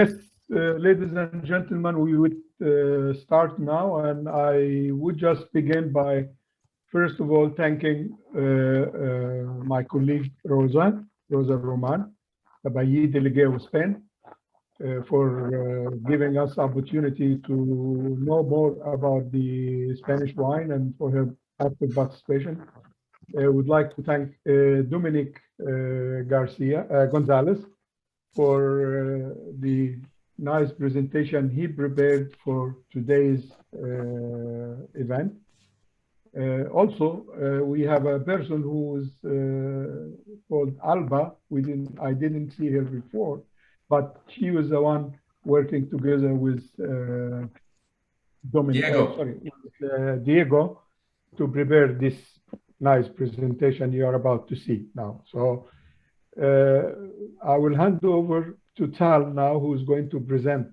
Yes, ladies and gentlemen, we would start now, and I would just begin by, first of all, thanking my colleague Rosa Roman, Bayi Delegate of Spain, for giving us opportunity to know more about the Spanish wine and for her active participation. I would like to thank Dominic Gonzalez for the nice presentation he prepared for today's event. Also, we have a person who is called Alba. I didn't see her before, but she was the one working together with Diego to prepare this nice presentation you are about to see now. So I will hand over to Tal now, who is going to present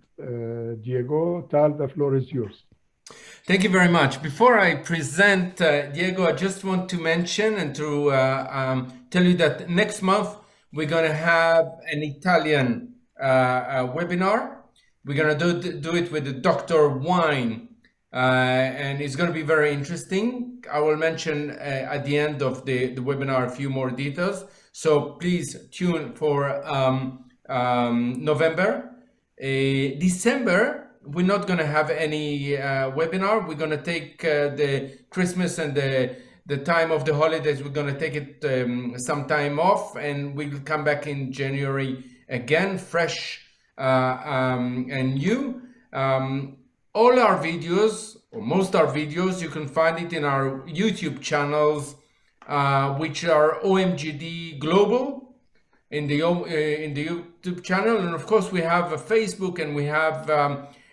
Diego. Tal, the floor is yours. Thank you very much. Before I present Diego, I just want to mention and to tell you that next month we're going to have an Italian webinar. We're going to do it with the Dr. Wine, and it's going to be very interesting. I will mention at the end of the webinar a few more details. So please tune for November. December, we're not going to have any webinar. We're going to take the Christmas and the time of the holidays. We're going to take it some time off, and we'll come back in January again, fresh and new. All our videos, or most our videos, you can find it in our YouTube channels, which are OMGD Global in the YouTube channel, and of course we have a Facebook and we have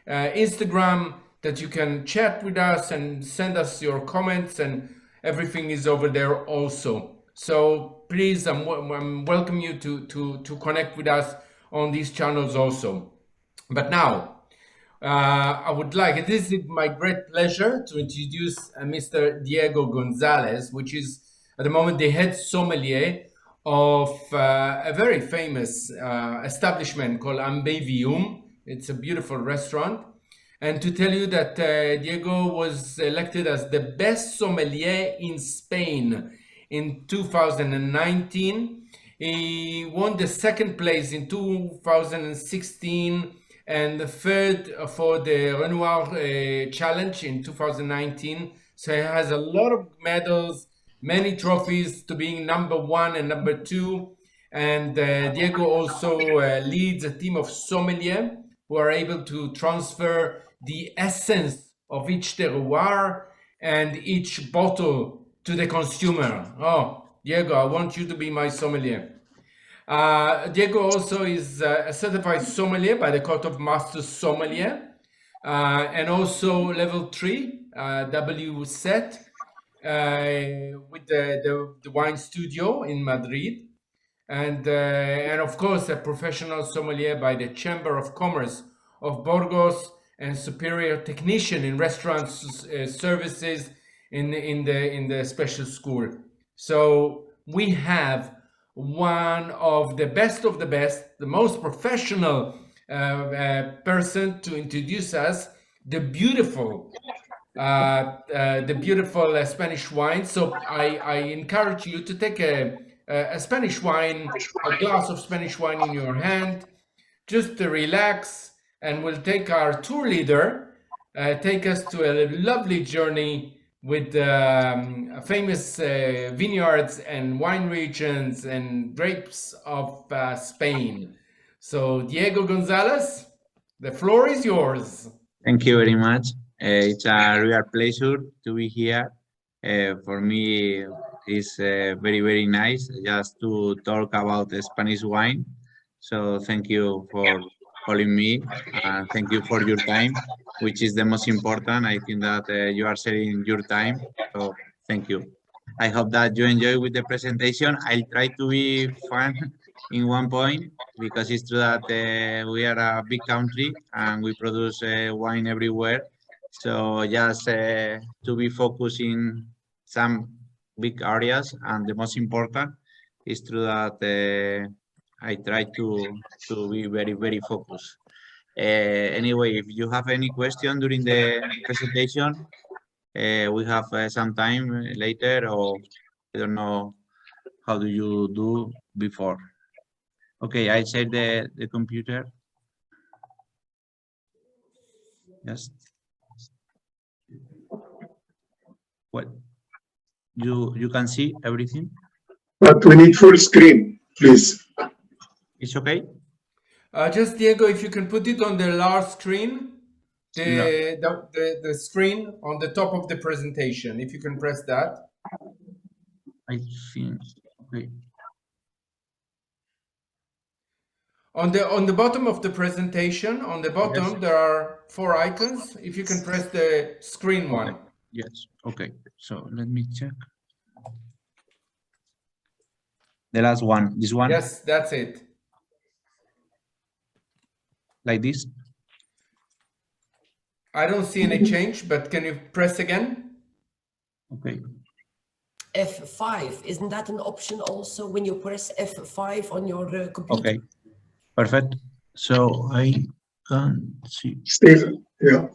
Instagram that you can chat with us and send us your comments, and everything is over there also. So please, I'm welcome you to connect with us on these channels also. But now I would like, this is my great pleasure to introduce Mr. Diego Gonzalez, which is at the moment the head sommelier of a very famous establishment called Ambevium. It's a beautiful restaurant. And to tell you that Diego was elected as the best sommelier in Spain in 2019. He won the second place in 2016 and the third for the Renoir Challenge in 2019. So he has a lot of medals, many trophies to being number 1 and number 2. And Diego also leads a team of sommeliers who are able to transfer the essence of each terroir and each bottle to the consumer. Oh, Diego, I want you to be my sommelier. Diego also is a certified sommelier by the Court of Master Sommelier, and also level 3 WSET with the wine studio in Madrid, and of course a professional sommelier by the Chamber of Commerce of Burgos, and superior technician in restaurants services in the special school. So we have one of the best, the most professional person to introduce us the beautiful Spanish wine. So I encourage you to take a Spanish wine, a glass of Spanish wine in your hand, just to relax, and we'll take our tour leader, take us to a lovely journey with famous vineyards and wine regions and grapes of Spain. So Diego Gonzalez, the floor is yours. Thank you very much. It's a real pleasure to be here. For me, it's very, very nice just to talk about Spanish wine. So thank you for calling me, and thank you for your time, which is the most important. I think that you are sharing your time, so thank you. I hope that you enjoy with the presentation. I'll try to be fun in one point, because it's true that we are a big country and we produce wine everywhere. So just to be focused in some big areas, and the most important is true that I try to be very, very focused. Anyway, if you have any question during the presentation, we have some time later, or I don't know, how do you do before? Okay, I share the computer. Yes. Well, you can see everything? But we need full screen, please. It's okay? Just Diego, if you can put it on the large screen, the screen on the top of the presentation, if you can press that. I think, okay. On the bottom of the presentation, on the bottom, Yes. there are 4 icons. If you can press the screen one. Okay. Yes, okay. So let me check. The last one, this one? Yes, that's it. Like this? I don't see any change, but can you press again? Okay. F5, isn't that an option also when you press F5 on your computer? Okay, perfect. So I can see. Stephen, yeah.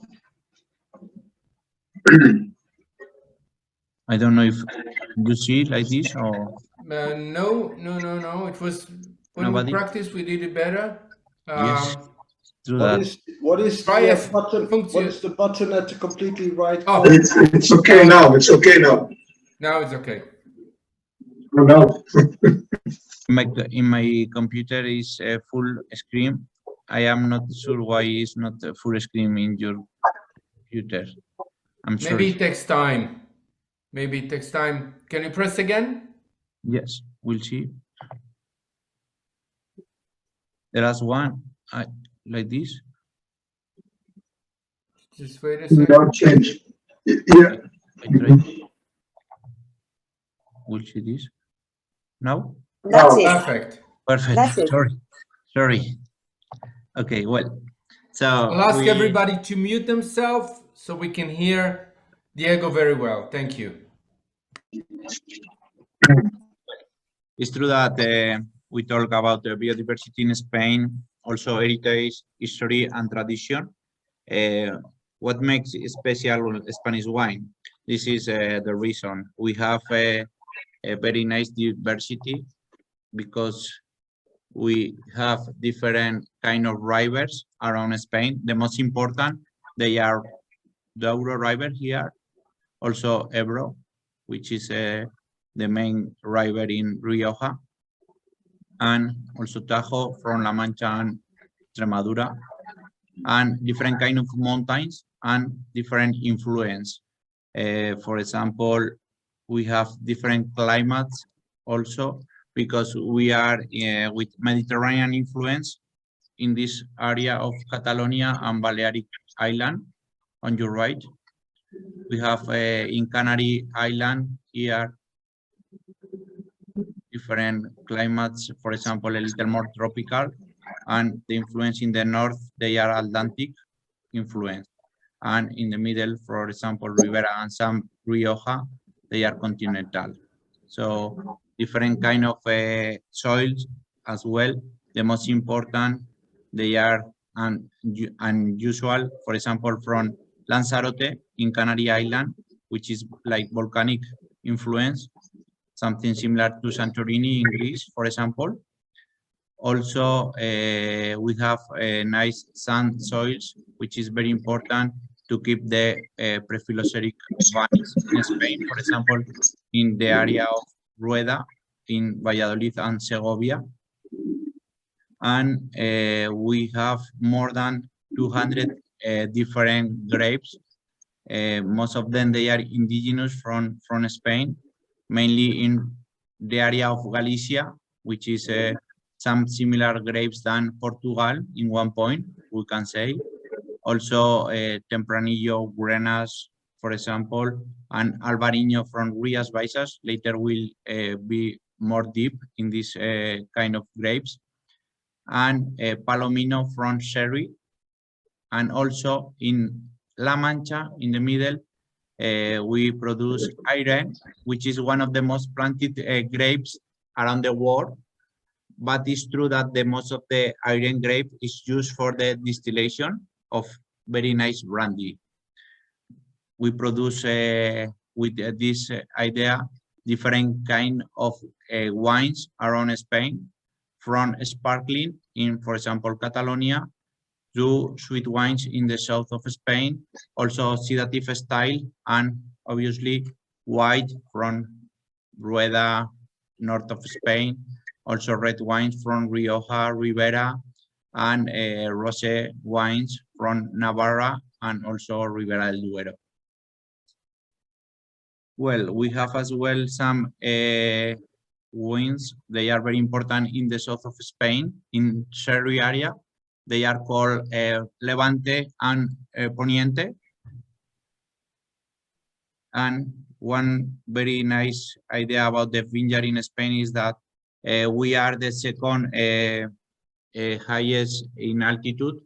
I don't know if you see it like this or No. It was when nobody. we practiced, we did it better. Yes, through What that. is Try the F button? function. What is the button at the completely right Oh. corner? It's okay now. It's okay now. Now it's okay. Oh, no. In my computer is full screen. I am not sure why it's not full screen in your computer. I'm sorry. Maybe it takes time. Maybe it takes time. Can you press again? Yes, we'll see. The last one, like this. Just wait a second. No change. Yeah. I try. We'll see this. Now? That's it. Perfect. Perfect. That's it. Sorry. Okay, well, so I'll ask everybody to mute themselves so we can hear Diego very well. Thank you. It's true that we talk about the biodiversity in Spain, also heritage, history, and tradition. What makes it special Spanish wine? This is the reason. We have a very nice diversity because we have different kind of rivers around Spain. The most important, they are the Douro River here, also Ebro, which is the main river in Rioja, and also Tajo from La Mancha and Extremadura, and different kind of mountains and different influence. For example, we have different climates also because we are with Mediterranean influence in this area of Catalonia and Balearic Island on your right. We have in Canary Island here different climates, for example, a little more tropical, and the influence in the north, they are Atlantic influence. And in the middle, for example, Ribera and some Rioja, they are continental. So different kind of soils as well. The most important, they are unusual, for example, from Lanzarote in Canary Island, which is like volcanic influence, something similar to Santorini in Greece, for example. Also, we have nice sand soils, which is very important to keep the prephyloxeric vines in Spain, for example, in the area of Rueda, in Valladolid and Segovia. And we have more than 200 different grapes. Most of them, they are indigenous from Spain, mainly in the area of Galicia, which is some similar grapes than Portugal in one point, we can say. Also, Tempranillo, Grenache, for example, and Albarino from Rías Baixas. Later will be more deep in this kind of grapes. And Palomino from Sherry. And also in La Mancha, in the middle, we produce Iren, which is one of the most planted grapes around the world. but it's true that the most of the Iron grape is used for the distillation of very nice brandy. We produce with this idea different kind of wines around Spain, from sparkling in, for example, Catalonia, to sweet wines in the south of Spain, also sedative style, and obviously white from Rueda, north of Spain, also red wines from Rioja, Ribera, and rosé wines from Navarra and also Ribera del Duero. Well, we have as well some wines. They are very important in the south of Spain, in Sherry area. They are called Levante and Poniente. And one very nice idea about the vineyard in Spain is that we are the second highest in altitude.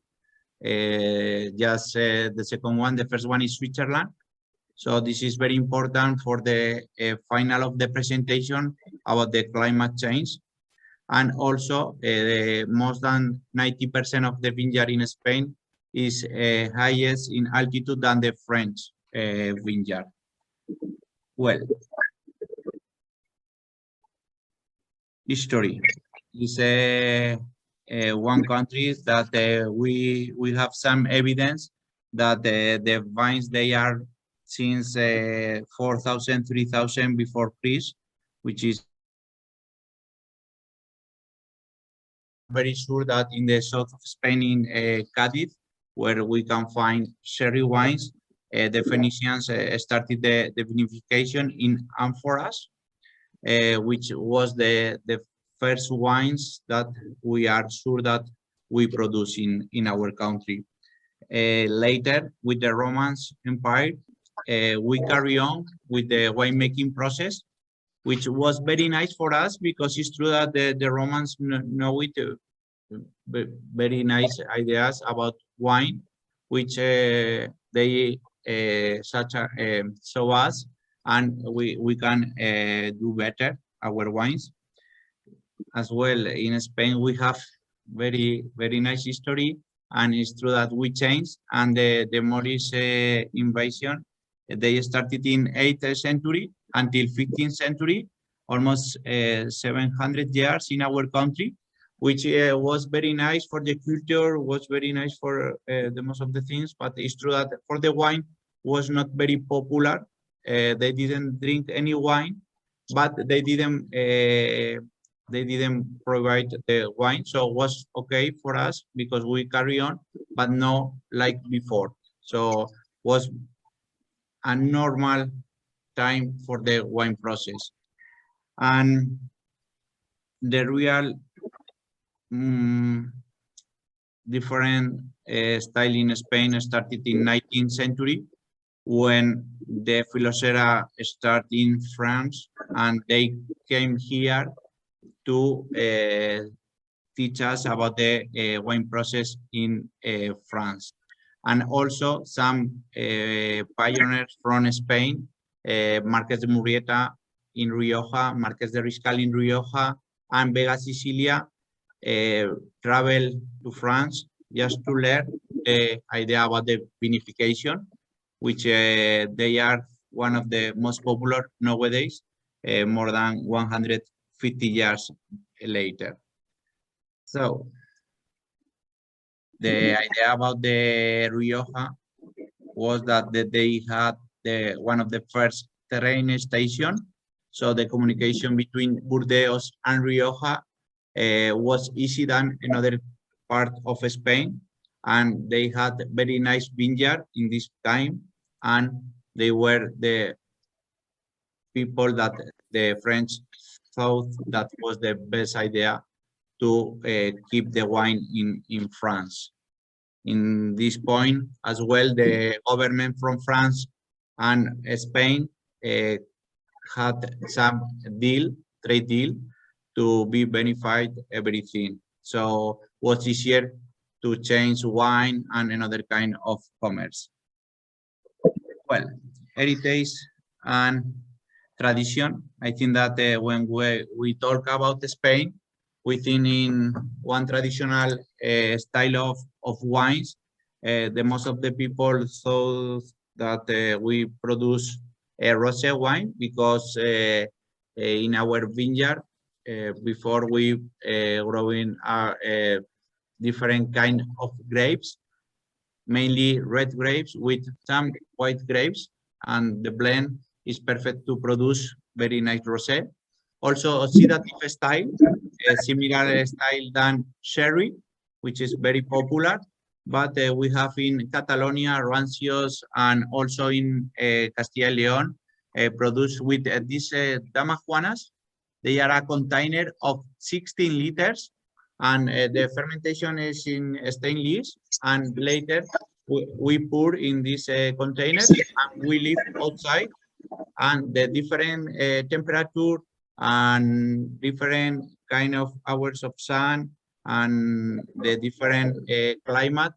The second one, the first one is Switzerland. So this is very important for the final of the presentation about the climate change. And also more than 90% of the vineyard in Spain is highest in altitude than the French vineyard. Well, history is one country that we have some evidence that the vines, they are since 4,000, 3,000 before Christ, which is very sure that in the south of Spain, in Cadiz, where we can find sherry wines, the Phoenicians started the vinification in amphoras, which was the first wines that we are sure that we produce in our country. Later, with the Roman Empire, we carry on with the winemaking process, which was very nice for us because it's true that the Romans know it, very nice ideas about wine, which they show us, and we can do better our wines. As well, in Spain, we have very nice history, and it's true that we changed, and the Moorish invasion, they started in 8th century until 15th century, almost 700 years in our country, which was very nice for the culture, was very nice for the most of the things, but it's true that for the wine was not very popular. They didn't drink any wine, but they didn't provide the wine, so it was okay for us because we carry on, but no like before. So was a normal time for the wine process. And the real different style in Spain started in 19th century when the Philosera started in France, and they came here to teach us about the wine process in France. And also some pioneers from Spain, Marqués de Murrieta in Rioja, Marqués de Riscal in Rioja, and Vega Sicilia, travel to France just to learn the idea about the vinification, which they are one of the most popular nowadays, more than 150 years later. So the idea about the Rioja was that they had one of the first terrain station. So the communication between Burdeos and Rioja was easy than another part of Spain. And they had very nice vineyard in this time. And they were the people that the French thought that was the best idea to keep the wine in France. In this point as well, the government from France and Spain had some trade deal to be benefited everything. So it was easier to change wine and another kind of commerce. Well, heritage and tradition. I think that when we talk about Spain, within one traditional style of wines. The most of the people thought that we produce a rosé wine because in our vineyard before we growing different kind of grapes, mainly red grapes with some white grapes, and the blend is perfect to produce very nice rosé. Also oxidative style, a similar style than sherry, which is very popular, but we have in Catalonia, Rancios, and also in Castilla y León, produced with these damajuanas. They are a container of 16 liters, and the fermentation is in stainless, and later we pour in this container and we leave outside, and the different temperature and different kind of hours of sun and the different climate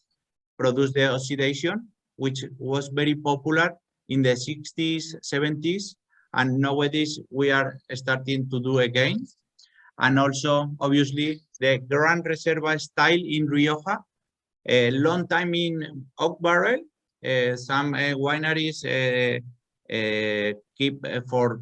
produce the oxidation, which was very popular in the 60s, 70s, and nowadays we are starting to do again. And also, obviously, the Gran Reserva style in Rioja, a long time in oak barrel. Some wineries keep for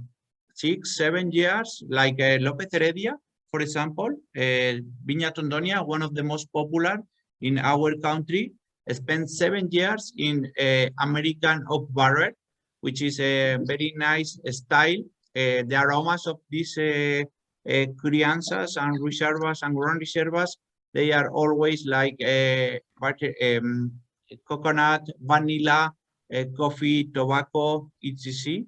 6-7 years, like López Heredia, for example. Viña Tondonia, one of the most popular in our country, spent 7 years in American oak barrel, which is a very nice style. The aromas of these crianzas and reservas and grand reservas, they are always like coconut, vanilla, coffee, tobacco, etc.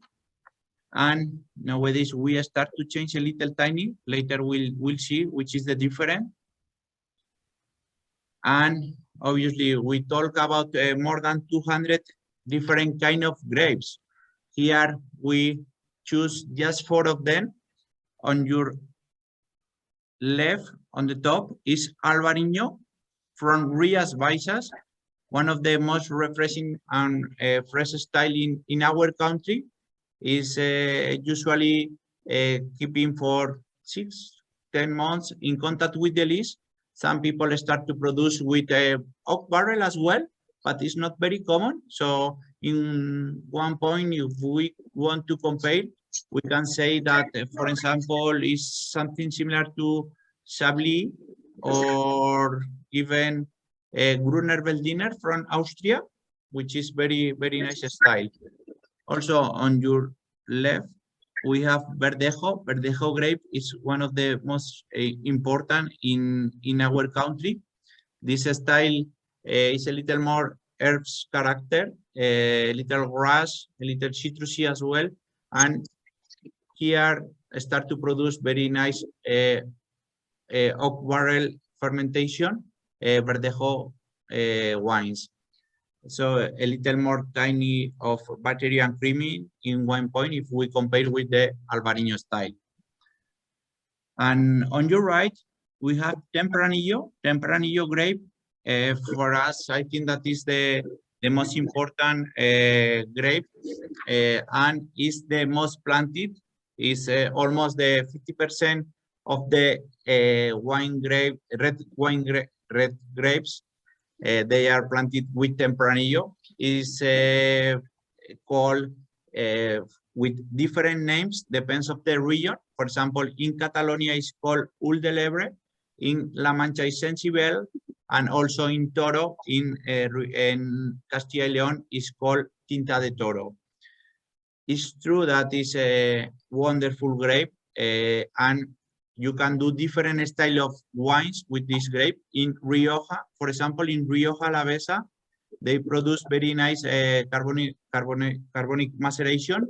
And nowadays we start to change a little tiny. Later we'll see which is the difference. And obviously we talk about more than 200 different kind of grapes. Here we choose just 4 of them. On your left, on the top, is Albarino from Rías Baixas, one of the most refreshing and fresh style in our country. Is usually keeping for 6-10 months in contact with the lees. Some people start to produce with a oak barrel as well, but it's not very common. So in one point, if we want to compare, we can say that, for example, is something similar to Chablis or even Gruner Veltliner from Austria, which is very, very nice style. Also on your left, we have Verdejo. Verdejo grape is one of the most important in our country. This style is a little more herbs character, a little grass, a little citrusy as well. And here start to produce very nice oak barrel fermentation, Verdejo wines. So a little more tiny of battery and creamy in one point if we compare with the Albarino style. And on your right, we have Tempranillo. Tempranillo grape, for us, I think that is the most important grape and is the most planted. Is almost the 50% of the red grapes. They are planted with Tempranillo. Is called with different names, depends of the region. For example, in Catalonia is called Ul de Lebre, in La Mancha is Sensibel, and also in Toro, in Castilla y León is called Tinta de Toro. It's true that is a wonderful grape, and you can do different style of wines with this grape. In Rioja, for example, in Rioja Alavesa, they produce very nice carbonic maceration.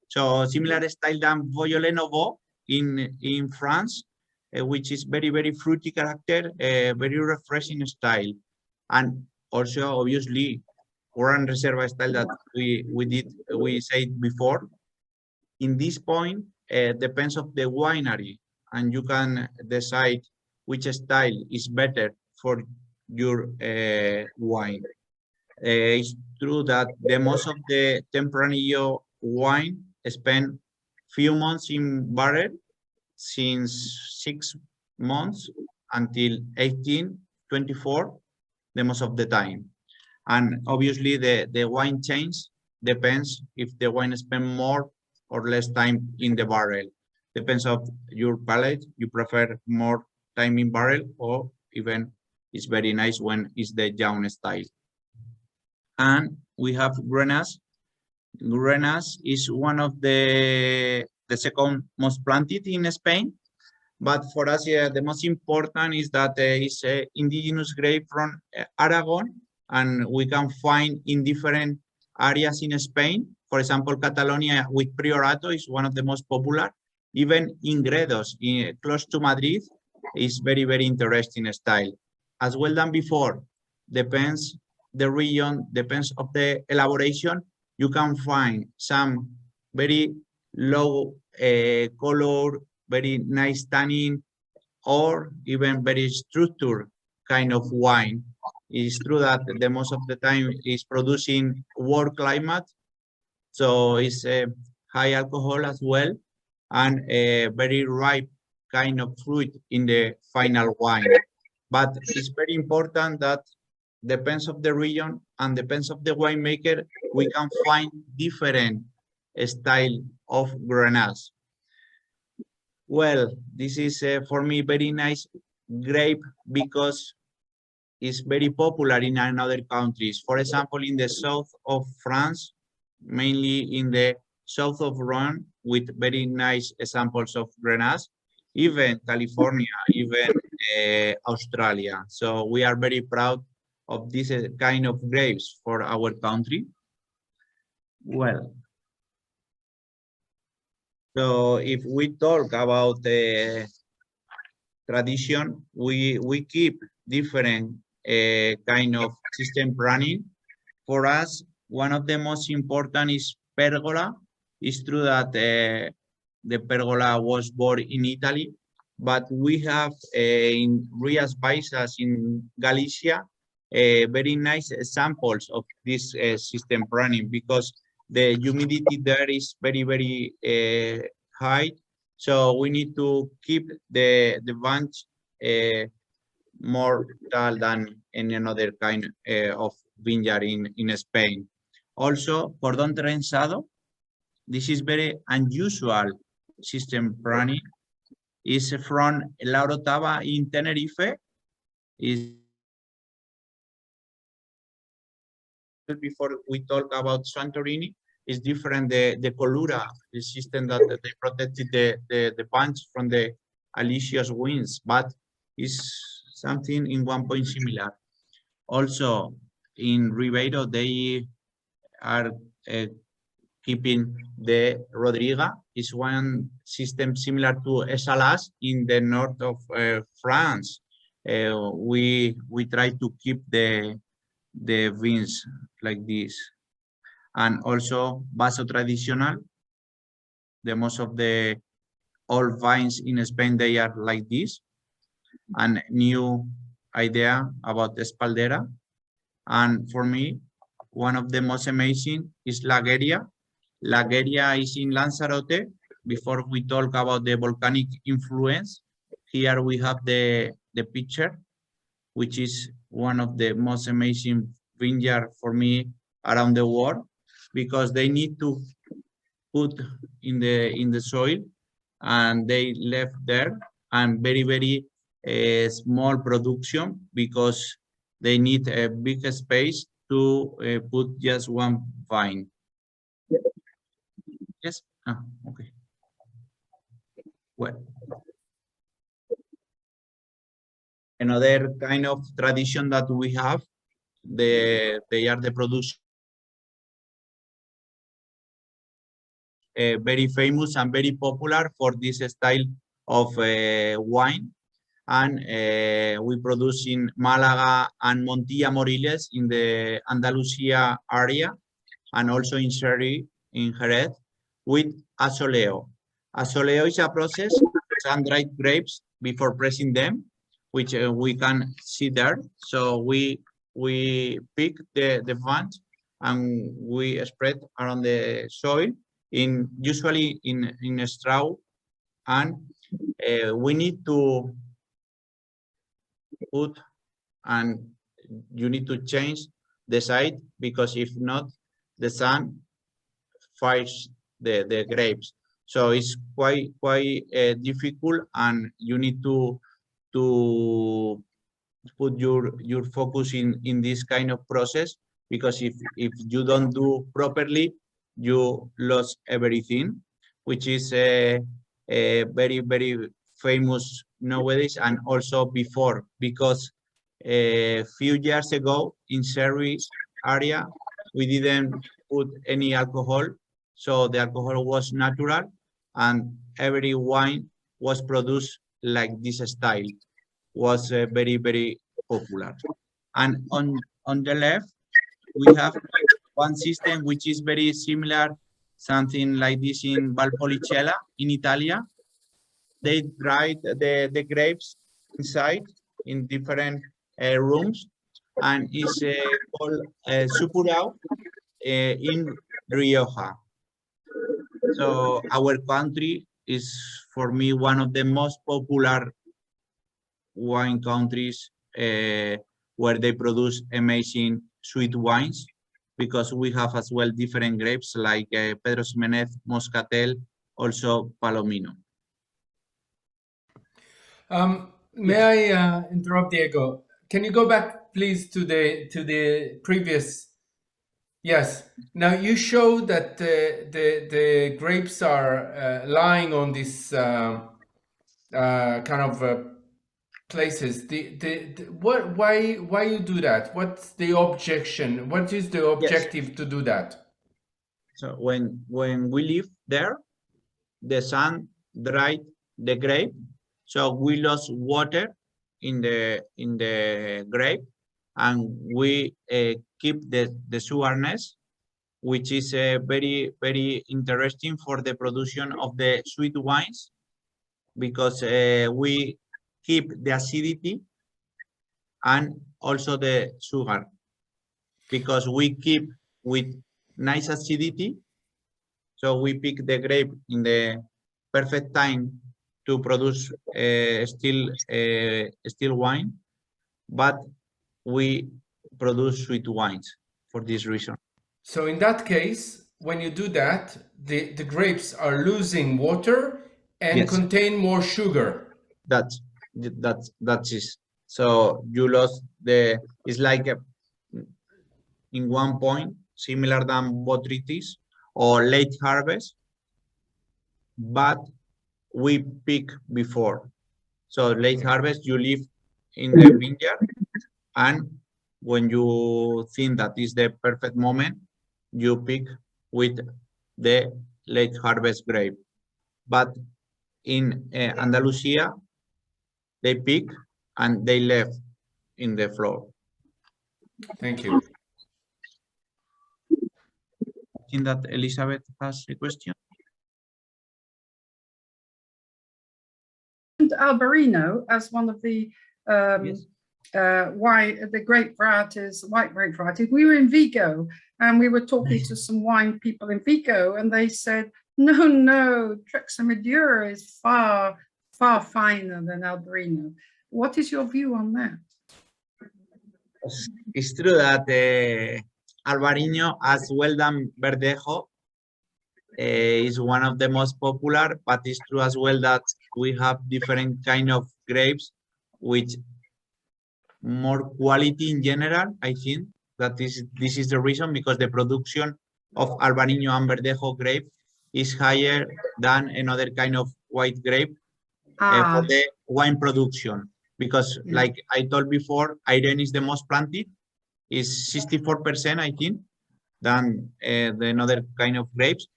So similar style than Beaujolais Nouveau in France, which is very, very fruity character, very refreshing style. And also, obviously, Gran Reserva style that we said before. In this point, depends of the winery, and you can decide which style is better for your wine. It's true that the most of the Tempranillo wine spend few months in barrel, since months until 18, 24, the most of the time. And obviously the wine change depends if the wine spend more or less time in the barrel. Depends of your palate. You prefer more time in barrel, or even it's very nice when it's the young style. And we have Grenache. Grenache is one of the second most planted in Spain. But for us, the most important is that it's an indigenous grape from Aragon, and we can find in different areas in Spain. For example, Catalonia with Priorato is one of the most popular. Even in Gredos, close to Madrid, is very, very interesting style. As well than before, depends the region, depends of the elaboration. You can find some very low color, very nice tannin, or even very structured kind of wine. It's true that the most of the time is producing warm climate, so it's high alcohol as well, and a very ripe kind of fruit in the final wine. But it's very important that depends of the region and depends of the winemaker, we can find different style of Grenache. Well, this is for me very nice grape because it's very popular in other countries. For example, in the south of France, mainly in the south of Rhone, with very nice examples of Grenache, even California, even Australia. So we are very proud of this kind of grapes for our country. Well, so if we talk about the tradition, we keep different kind of system running. For us, one of the most important is pergola. It's true that the pergola was born in Italy, but we have in Rías Baixas in Galicia very nice examples of this system running, because the humidity there is very, very high. So we need to keep the bunch more tall than any another kind of vineyard in Spain. Also, cordon trenzado. This is very unusual system running. Is from La Orotava in Tenerife. Is before we talk about Santorini, is different. The Colura, the system that they protected the bunch from the alicious winds, but is something in one point similar. Also, in Ribeiro, they are keeping the Rodriga. Is one system similar to Esalas in the north of France. We try to keep the vines like this. And also Vaso Tradicional. The most of the old vines in Spain, they are like this. And new idea about the Espaldera. And for me, one of the most amazing is Lageria. Lageria is in Lanzarote. Before we talk about the volcanic influence, here we have the picture, which is one of the most amazing vineyard for me around the world, because they need to put in the soil, and they left there, and very, very small production, because they need a big space to put just one vine. Yes. Okay. Well, another kind of tradition that we have, they are the production very famous and very popular for this style of wine. And we produce in Malaga and Montilla Moriles in the Andalusia area, and also in Sherry in Jerez with asoleo. Asoleo is a process, sun-dried grapes before pressing them, which we can see there. So we pick the vines and we spread around the soil, usually in a straw, and we need to put, and you need to change the side, because if not, the sun fires the grapes. So it's quite difficult, and you need to put your focus in this kind of process, because if you don't do properly, you lose everything, which is a very famous nowadays, and also before, because a few years ago in Surrey area we didn't put any alcohol, so the alcohol was natural, and every wine was produced like this style, was very popular. And on the left we have one system which is very similar, something like this in Valpolicella in Italy. They dried the grapes inside in different rooms, and is called Supurao in Rioja. So our country is, for me, one of the most popular wine countries where they produce amazing sweet wines, because we have as well different grapes like Pedro Ximénez, Moscatel, also Palomino. May I interrupt, Diego? Can you go back, please, to the previous? Yes. Now you show that the grapes are lying on this kind of places. Why you do that? What's the objection? What is the objective to do that? So when we live there, the sun dried the grape, so we lost water in the grape, and we keep the sugardness, which is very interesting for the production of the sweet wines, because we keep the acidity and also the sugar, because we keep with nice acidity. So we pick the grape in the perfect time to produce still wine, but we produce sweet wines for this reason. So in that case, when you do that, the grapes are losing water and Yes. contain more sugar. That's it. So you lost it's like in one point similar than botrytis or late harvest, but we pick before. So late harvest, you live in the vineyard, and when you think that is the perfect moment, you pick with the late harvest grape. But in Andalusia, they pick and they left in the floor. Thank you. I think that Elizabeth has a question. Albarino as one of the Yes. the grape varieties, white grape varieties. We were in Vigo and we were talking to some wine people in Vigo, and they said, no, Trexamadura is far finer than Albarino. What is your view on that? It's true that Albarino, as well than Verdejo, is one of the most popular, but it's true as well that we have different kind of grapes with more quality in general. I think that this is the reason, because the production of Albarino and Verdejo grape is higher than another kind of white grape for the wine production, because like I told before, Irene is the most planted, is 64%, I think, than the another kind of grapes.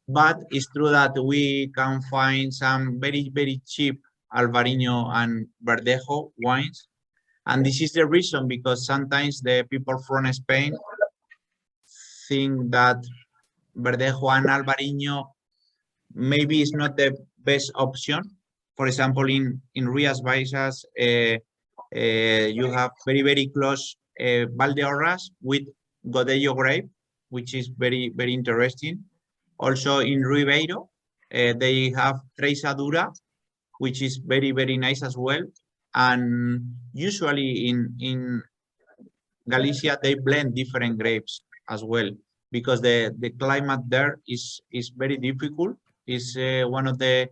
But it's true that we can find some very cheap Albarino and Verdejo wines, and this is the reason, because sometimes the people from Spain think that Verdejo and Albarino maybe is not the best option. For example, in Rías Baixas, you have very close Valdeorras with Godello grape, which is very interesting. Also in Ribeiro, they have Treixadura, which is very nice as well. And usually in Galicia, they blend different grapes as well, because the climate there is very difficult. It's one of the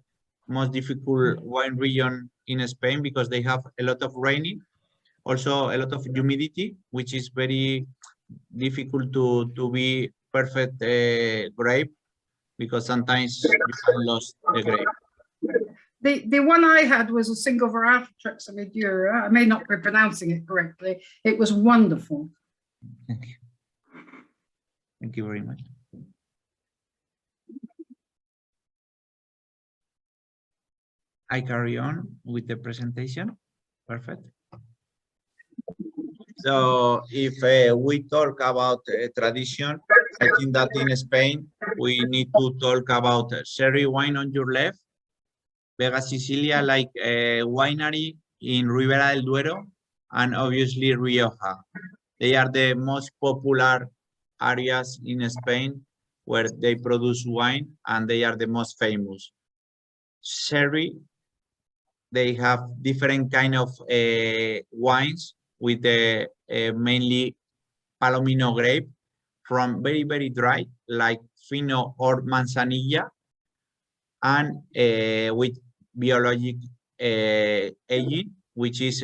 most difficult wine region in Spain, because they have a lot of raining, also a lot of humidity, which is very difficult to be perfect grape, because sometimes you can lose the grape. The one I had was a single varietal Treximedura. I may not be pronouncing it correctly. It was wonderful. Thank you. Thank you very much. I carry on with the presentation. Perfect. So if we talk about tradition, I think that in Spain, we need to talk about sherry wine on your left, Vega Sicilia, like a winery in Ribera del Duero, and obviously Rioja. They are the most popular areas in Spain where they produce wine, and they are the most famous. Sherry, they have different kind of wines with mainly Palomino grape, from very, very dry, like Fino or Manzanilla, and with biologic aging, which is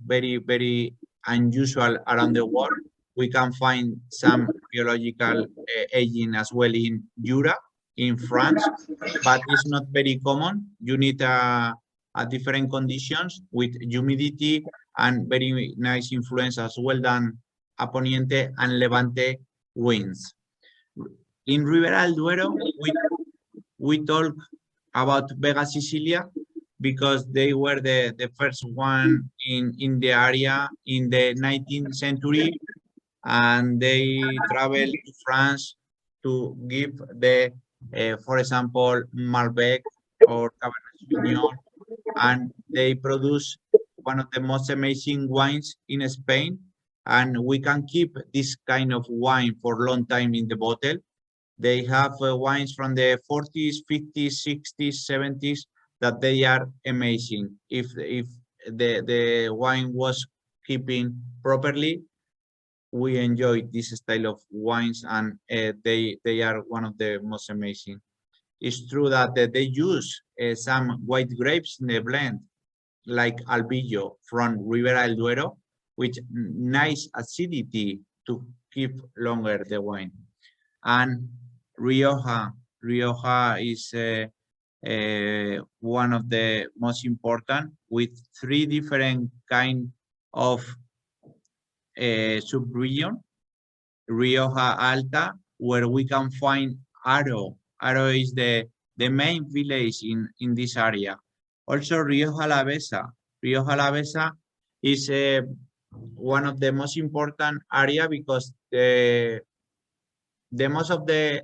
very, very unusual around the world. We can find some biological aging as well in Jura, in France, but it's not very common. You need a different conditions with humidity and very nice influence as well than Aponiente and Levante winds. In Ribera del Duero, we talk about Vega Sicilia because they were the first one in the area in the 19th century, and they traveled to France to give the, for example, Malbec or Cabernet Sauvignon, and they produce one of the most amazing wines in Spain, and we can keep this kind of wine for a long time in the bottle. They have wines from the 40s, 50s, 60s, 70s that they are amazing. If the wine was keeping properly, we enjoy this style of wines, and they are one of the most amazing. It's true that they use some white grapes in the blend, like Albillo from Ribera del Duero, with nice acidity to keep longer the wine. And Rioja is one of the most important, with 3 different kind of sub-region. Rioja Alta, where we can find Aro. Aro is the main village in this area. Also Rioja Alavesa. Rioja Alavesa is one of the most important area, because the most of the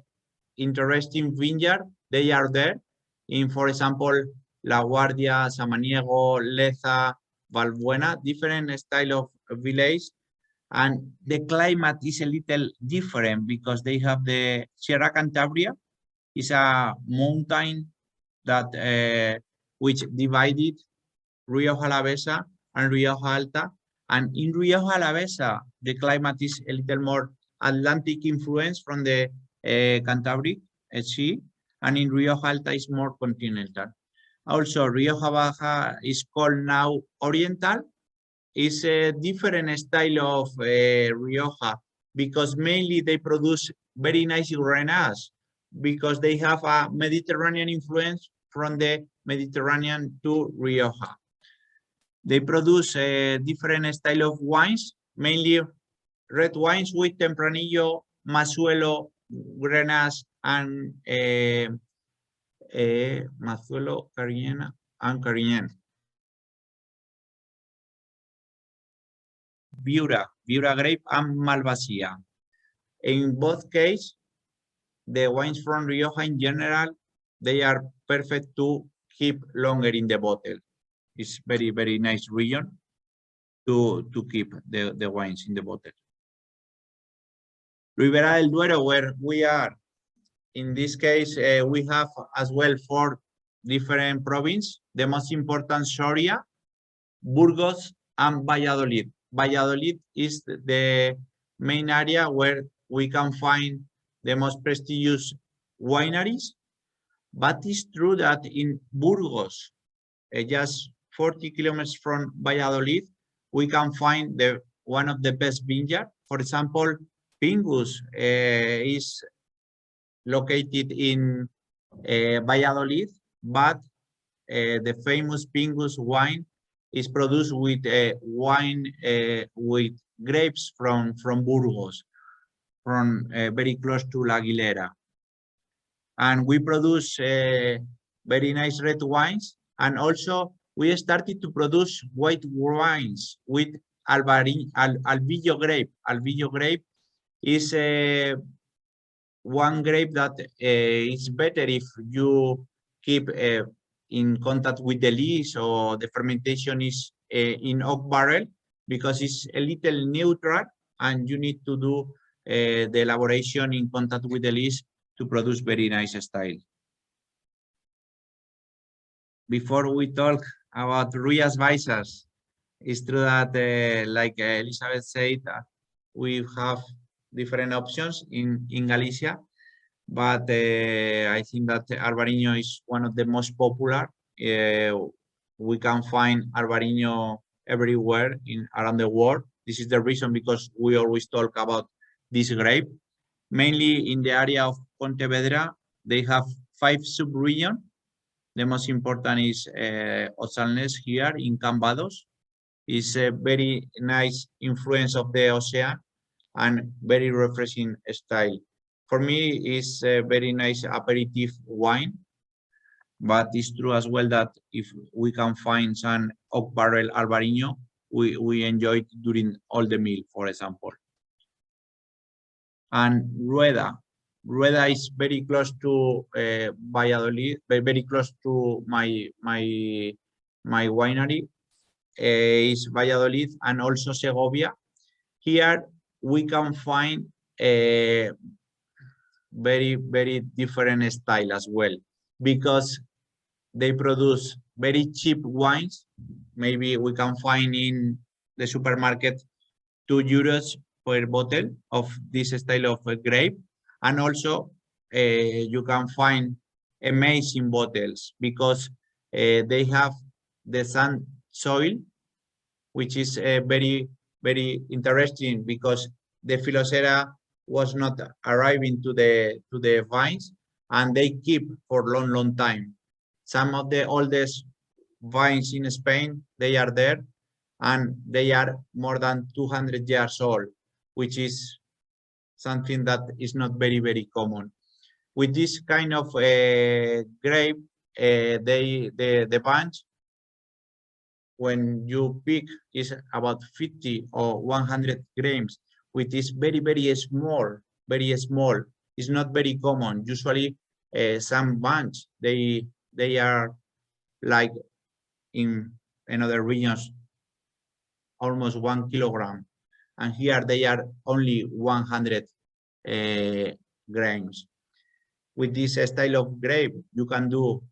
interesting vineyard, they are there in, for example, La Guardia, Samaniego, Leza, Valbuena, different style of village. And the climate is a little different because they have the Sierra Cantabria, is a mountain that which divided Rioja Alavesa and Rioja Alta. And in Rioja Alavesa, the climate is a little more Atlantic influence from the Cantabric Sea, and in Rioja Alta is more continental. Also, Rioja Baja is called now Oriental. It's a different style of Rioja, because mainly they produce very nice Grenache, because they have a Mediterranean influence from the Mediterranean to Rioja. They produce a different style of wines, mainly red wines with Tempranillo, Mazuelo, Grenache, and Mazuelo, Cariñena, and Cariñena. Viura grape, and Malvasia. In both cases, the wines from Rioja in general, they are perfect to keep longer in the bottle. It's very, very nice region to keep the wines in the bottle. Ribera del Duero, where we are, in this case, we have as well 4 different provinces. The most important, Soria, Burgos and Valladolid. Valladolid is the main area where we can find the most prestigious wineries, but it's true that in Burgos, just 40 kilometers from Valladolid, we can find one of the best vineyards. For example, Pingus is located in Valladolid, but the famous Pingus wine is produced with wine with grapes from Burgos, from very close to La Aguilera. And we produce very nice red wines, and also we started to produce white wines with Albillo grape. Albillo grape is one grape that is better if you keep in contact with the lees, or the fermentation is in oak barrel, because it's a little neutral and you need to do the elaboration in contact with the lees to produce very nice style. Before we talk about Ruias Baixas, it's true that like Elizabeth said, we have different options in Galicia, but I think that Albarino is one of the most popular. We can find Albarino everywhere around the world. This is the reason, because we always talk about this grape. Mainly in the area of Pontevedra, they have 5 sub-regions. The most important is Gonzáles here in Cambados. It's a very nice influence of the ocean and very refreshing style. For me, it's a very nice aperitif wine, but it's true as well that if we can find some oak barrel Albarino, we enjoy it during all the meal, for example. And Rueda is very close to Valladolid, very close to my winery. Is Valladolid and also Segovia. Here we can find a very different style as well, because they produce very cheap wines. Maybe we can find in the supermarket €2 per bottle of this style of grape, and also you can find amazing bottles, because they have the sand soil, which is very interesting, because the Phylloxera was not arriving to the vines, and they keep for long time. Some of the oldest vines in Spain, they are there, and they are more than 200 years old, which is something that is not very common. With this kind of grape, the bunch, when you pick, is about 50 or 100 grams, which is very small, It's not very common. Usually some bunch, they are like in other regions almost 1 kilogram, and here they are only 100 grams. With this style of grape, you can do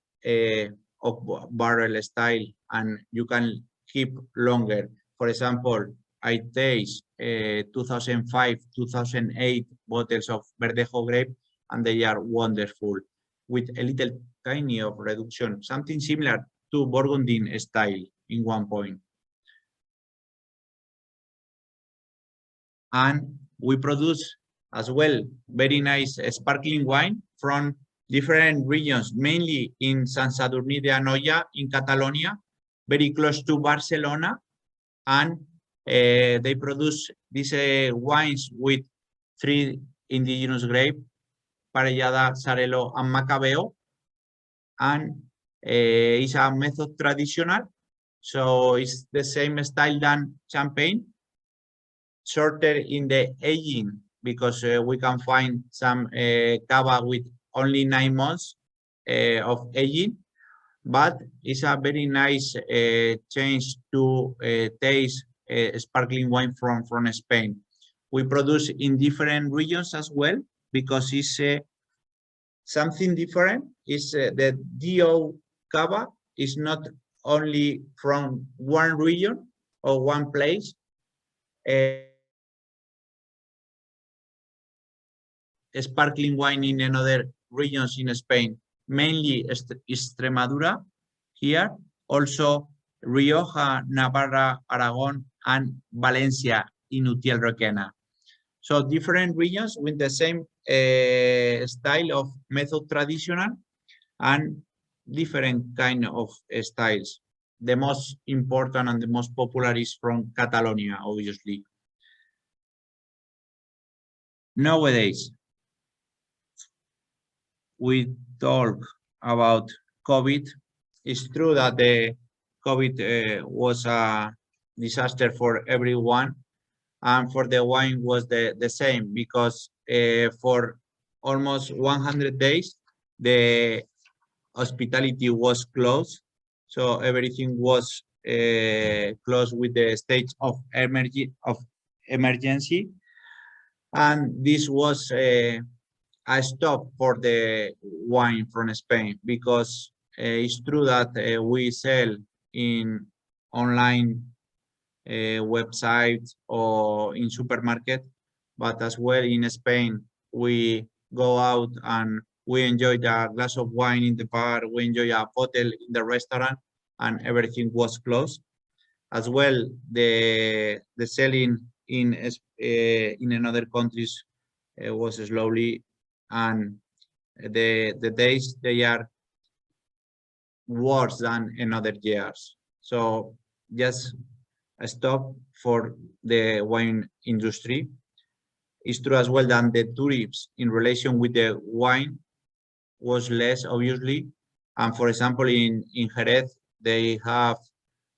oak barrel style, and you can keep longer. For example, I taste 2005, 2008 bottles of Verdejo grape, and they are wonderful, with a little tiny of reduction, something similar to Burgundy style in one point. And we produce as well very nice sparkling wine from different regions, mainly in Sant Sadurní d'Anoia in Catalonia, very close to Barcelona, and they produce these wines with 3 indigenous grapes, Parellada, Xarel·lo, and Macabeo, and it's a method traditional, so it's the same style than champagne, shorter in the aging, because we can find some cava with only 9 months of aging, but it's a very nice change to taste sparkling wine from Spain. We produce in different regions as well, because it's something different. Is the DO cava is not only from one region or one place. Sparkling wine in another regions in Spain, mainly Extremadura here, also Rioja, Navarra, Aragon, and Valencia in Utiel Requena. So different regions with the same style of method traditional and different kind of styles. The most important and the most popular is from Catalonia, obviously. Nowadays, we talk about COVID. It's true that the COVID was a disaster for everyone, and for the wine was the same, because for almost 100 days, the hospitality was closed. So everything was closed with the state of emergency. And this was a stop for the wine from Spain, because it's true that we sell in online websites or in supermarket, but as well in Spain, we go out and we enjoy a glass of wine in the bar, we enjoy a bottle in the restaurant, and everything was closed. As well, the selling in another countries was slowly, and the days they are worse than in other years. So just a stop for the wine industry. It's true as well that the tourism in relation with the wine was less, obviously. And for example, in Jerez, they have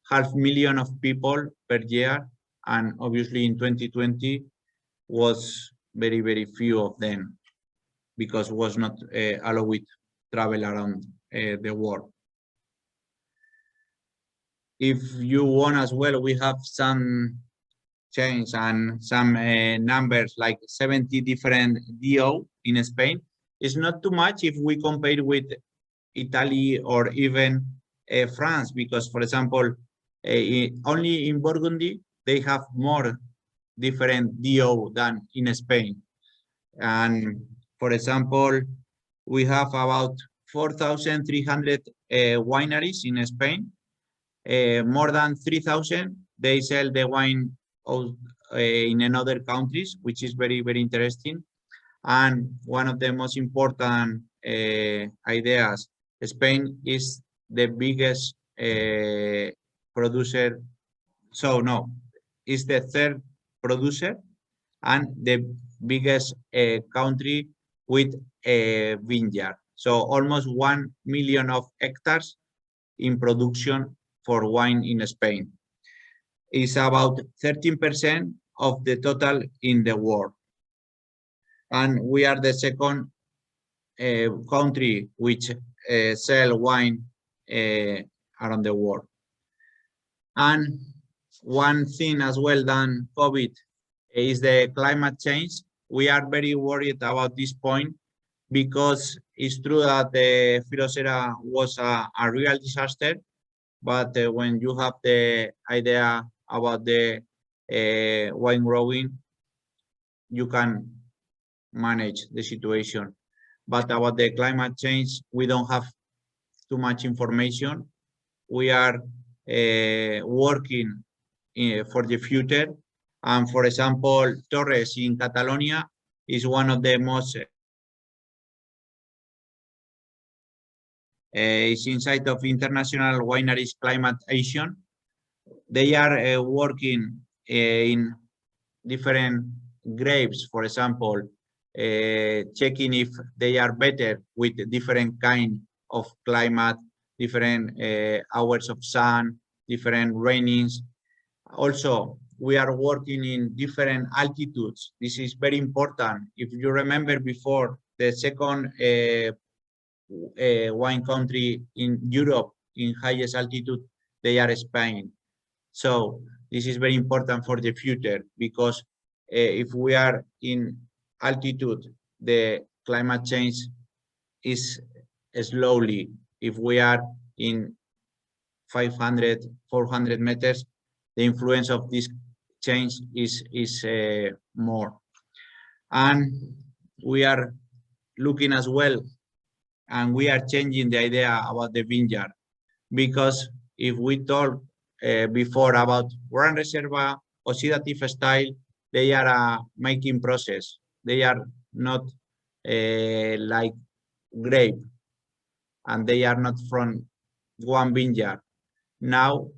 500,000 of people per year, and obviously in 2020 was very, very few of them, because was not allowed travel around the world. If you want as well, we have some change and some numbers, like 70 different DO in Spain. It's not too much if we compare with Italy or even France, because, for example, only in Burgundy, they have more different DO than in Spain. And for example, we have about 4,300 wineries in Spain. More than 3,000, they sell the wine in another countries, which is very, very interesting. And one of the most important ideas, Spain is the biggest producer. So no, it's the third producer and the biggest country with a vineyard. So almost 1 million of hectares in production for wine in Spain. It's about 13% of the total in the world. And we are the second country which sell wine around the world. And one thing as well than COVID is the climate change. We are very worried about this point, because it's true that the Phylloxera was a real disaster, but when you have the idea about the wine growing, you can manage the situation. But about the climate change, we don't have too much information. We are working for the future. And for example, Torres in Catalonia is one of the most is inside of International Wineries Climate Action. They are working in different grapes, for example, checking if they are better with different kind of climate, different hours of sun, different rainings. Also, we are working in different altitudes. This is very important. If you remember before, the second wine country in Europe in highest altitude, they are Spain. So this is very important for the future, because if we are in altitude, the climate change is slowly. If we are in 500, 400 meters, the influence of this change is more. And we are looking as well, and we are changing the idea about the vineyard, because if we talk before about Grand Reserva, oxidative style, they are a making process. They are not like grape, and they are not from one vineyard. Now,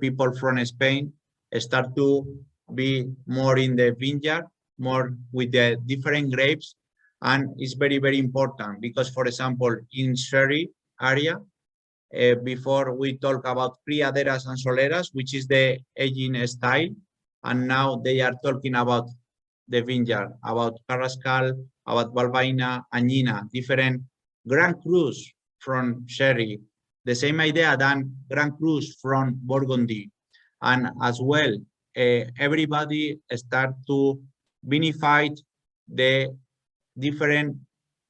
people from Spain start to be more in the vineyard, more with the different grapes, and it's very, very important because, for example, in sherry area, before we talk about criaderas and soleras, which is the aging style, and now they are talking about the vineyard, about Carrascal, about Balbaina, Añina, different Grand Cru from sherry, the same idea than Grand Cru from Burgundy. And as well, everybody start to vinify the different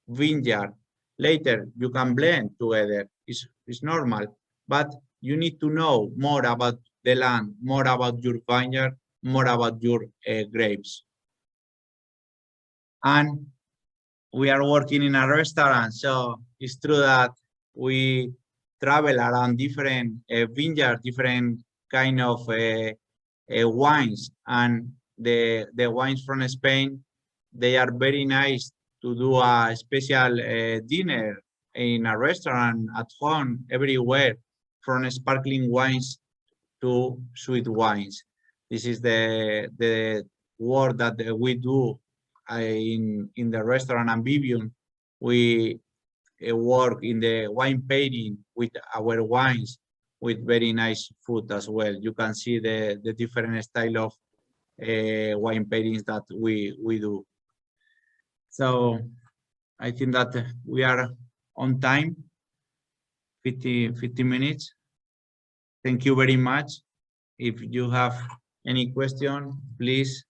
vineyard. Later, you can blend together. It's normal, but you need to know more about the land, more about your vineyard, more about your grapes. And we are working in a restaurant, so it's true that we travel around different vineyards, different kind of wines, and the wines from Spain, they are very nice to do a special dinner in a restaurant, at home, everywhere, from sparkling wines to sweet wines. This is the work that we do in the restaurant Amphibian. We work in the wine pairing with our wines, with very nice food as well. You can see the different style of wine pairings that we do. So I think that we are on time, 50 minutes. Thank you very much. If you have any question, please,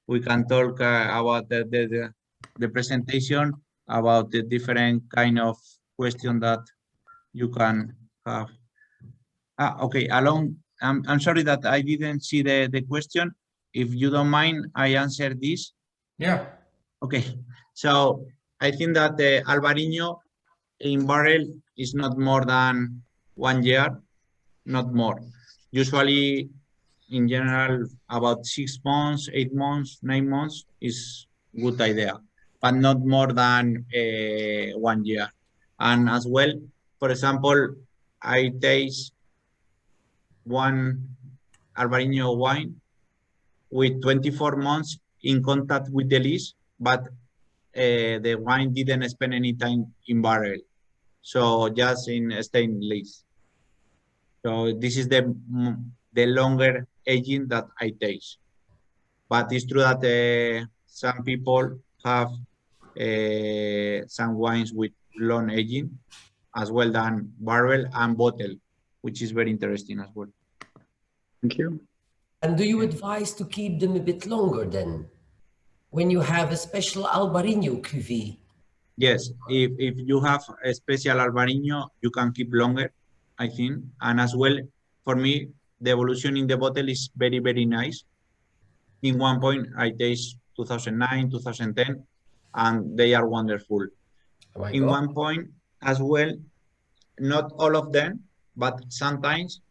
we can talk about the presentation, about the different kind of question that you can have. Okay, I'm sorry that I didn't see the question. If you don't mind, I answer this. Yeah. Okay, so I think that the Albarino in barrel is not more than 1 year, not more. Usually, in general, about 6 months, 8 months, 9 months is good idea, but not more than 1 year. And as well, for example, I taste one Albarino wine with 24 months in contact with the lees, but the wine didn't spend any time in barrel, so just in stainless. So this is the longer aging that I taste. But it's true that some people have some wines with long aging, as well than barrel and bottle, which is very interesting as well. Thank you. And do you advise to keep them a bit longer then, when you have a special Albarino cuvée? Yes, if you have a special Albarino, you can keep longer, I think. And as well, for me, the evolution in the bottle is very, very nice. In one point, I taste 2009, 2010, and they are wonderful. Oh in one point as well, not all of them, but sometimes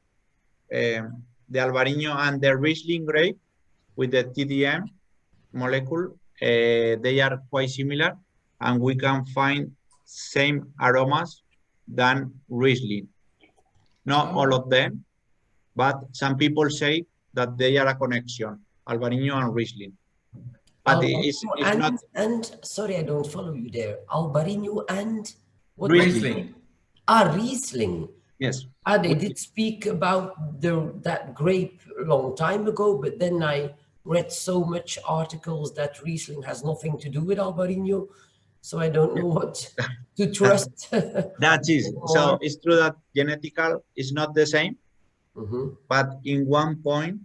the Albarino and the Riesling grape with the TDM molecule, they are quite similar, and we can find same aromas than Riesling. Not all of them, but some people say that they are a connection, Albarino and Riesling. But it's not. And sorry, I don't follow you there. Albarino and what? Riesling. Riesling. Yes. They did speak about that grape a long time ago, but then I read so much articles that Riesling has nothing to do with Albarino, so I don't know what to trust. That is, so it's true that genetical is not the same, but in one point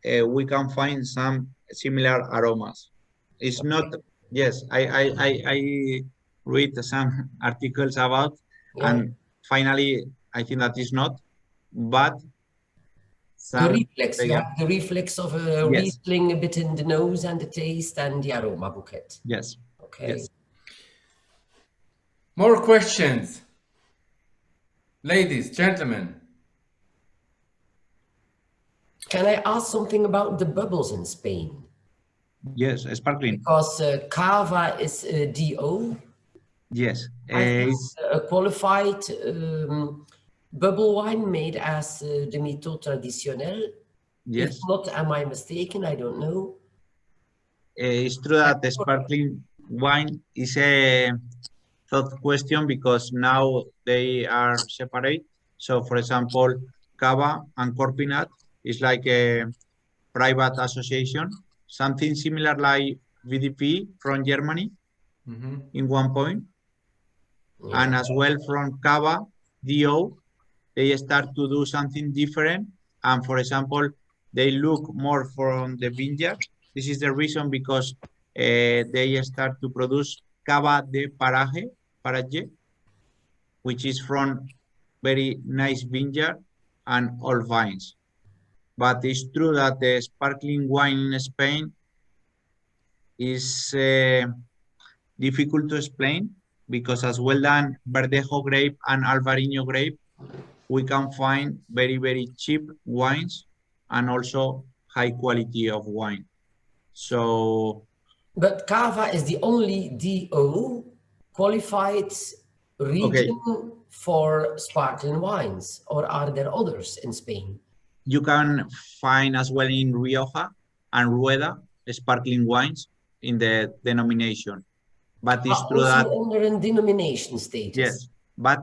we can find some similar aromas. It's not, yes, I read some articles about, and finally I think that is not, but The some reflex, you vegan- have the reflex of a Yes. Riesling a bit in the nose and the taste and the aroma bouquet. yes, Okay. yes. More questions? Ladies, gentlemen. Can I ask something about the bubbles in Spain? Yes, sparkling. Because cava is DO. Yes, I think it's- a qualified bubble wine made as the Mito Traditionnel. If yes. not, am I mistaken? I don't know. It's true that the sparkling wine is a thought question because now they are separate. So, for example, Cava and Corpinat is like a private association, something similar like VDP from Germany in one point. Yeah. And as well from Cava, DO, they start to do something different. And for example, they look more from the vineyard. This is the reason because they start to produce Cava de Paraje, which is from very nice vineyard and old vines. But it's true that the sparkling wine in Spain is difficult to explain because as well than Verdejo grape and Alvarinho grape, we can find very, very cheap wines and also high quality of wine. So, But cava is the only DO qualified region for sparkling wines, or are there others in Spain? you can find as well in Rioja and Rueda sparkling wines in the denomination. But it's true Also that, under a denomination status. yes, but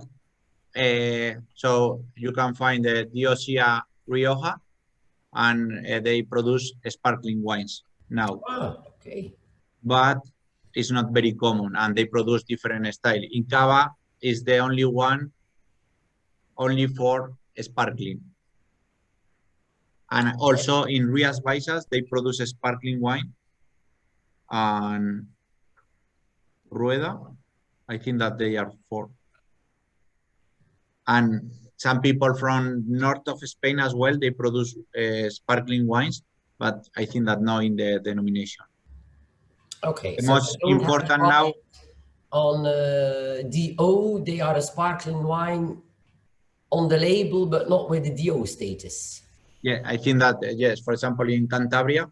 so you can find the Diosia Rioja and they produce sparkling wines now. Ah, okay. But it's not very common and they produce different style. In Cava is the only one only for sparkling. And also in Rías Baixas, they produce a sparkling wine. And Rueda, I think that they are 4. And some people from north of Spain as well, they produce sparkling wines, but I think that not in the denomination. Okay. The so most they don't have important a now, on DO, they are a sparkling wine on the label, but not with the DO status. yeah, I think that, yes, for example, in Cantabria,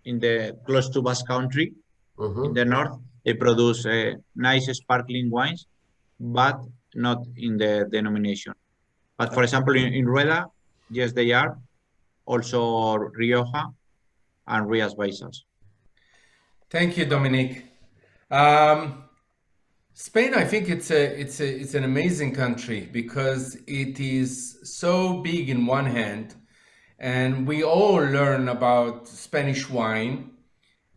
in the close to Basque Country, in the north, they produce nice sparkling wines, but not in the denomination. But for example, in Rueda, yes, they are. Also Rioja and Rías Baixas. Thank you, Dominique. Spain, I think it's an amazing country because it is so big in one hand, and we all learn about Spanish wine.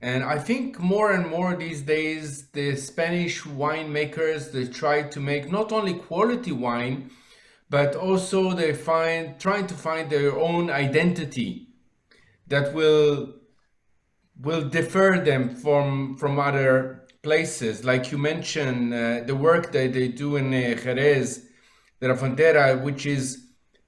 And I think more and more these days, the Spanish winemakers, they try to make not only quality wine, but also they trying to find their own identity that will differ them from other places. Like you mentioned, the work that they do in Jerez de la Frontera, which is,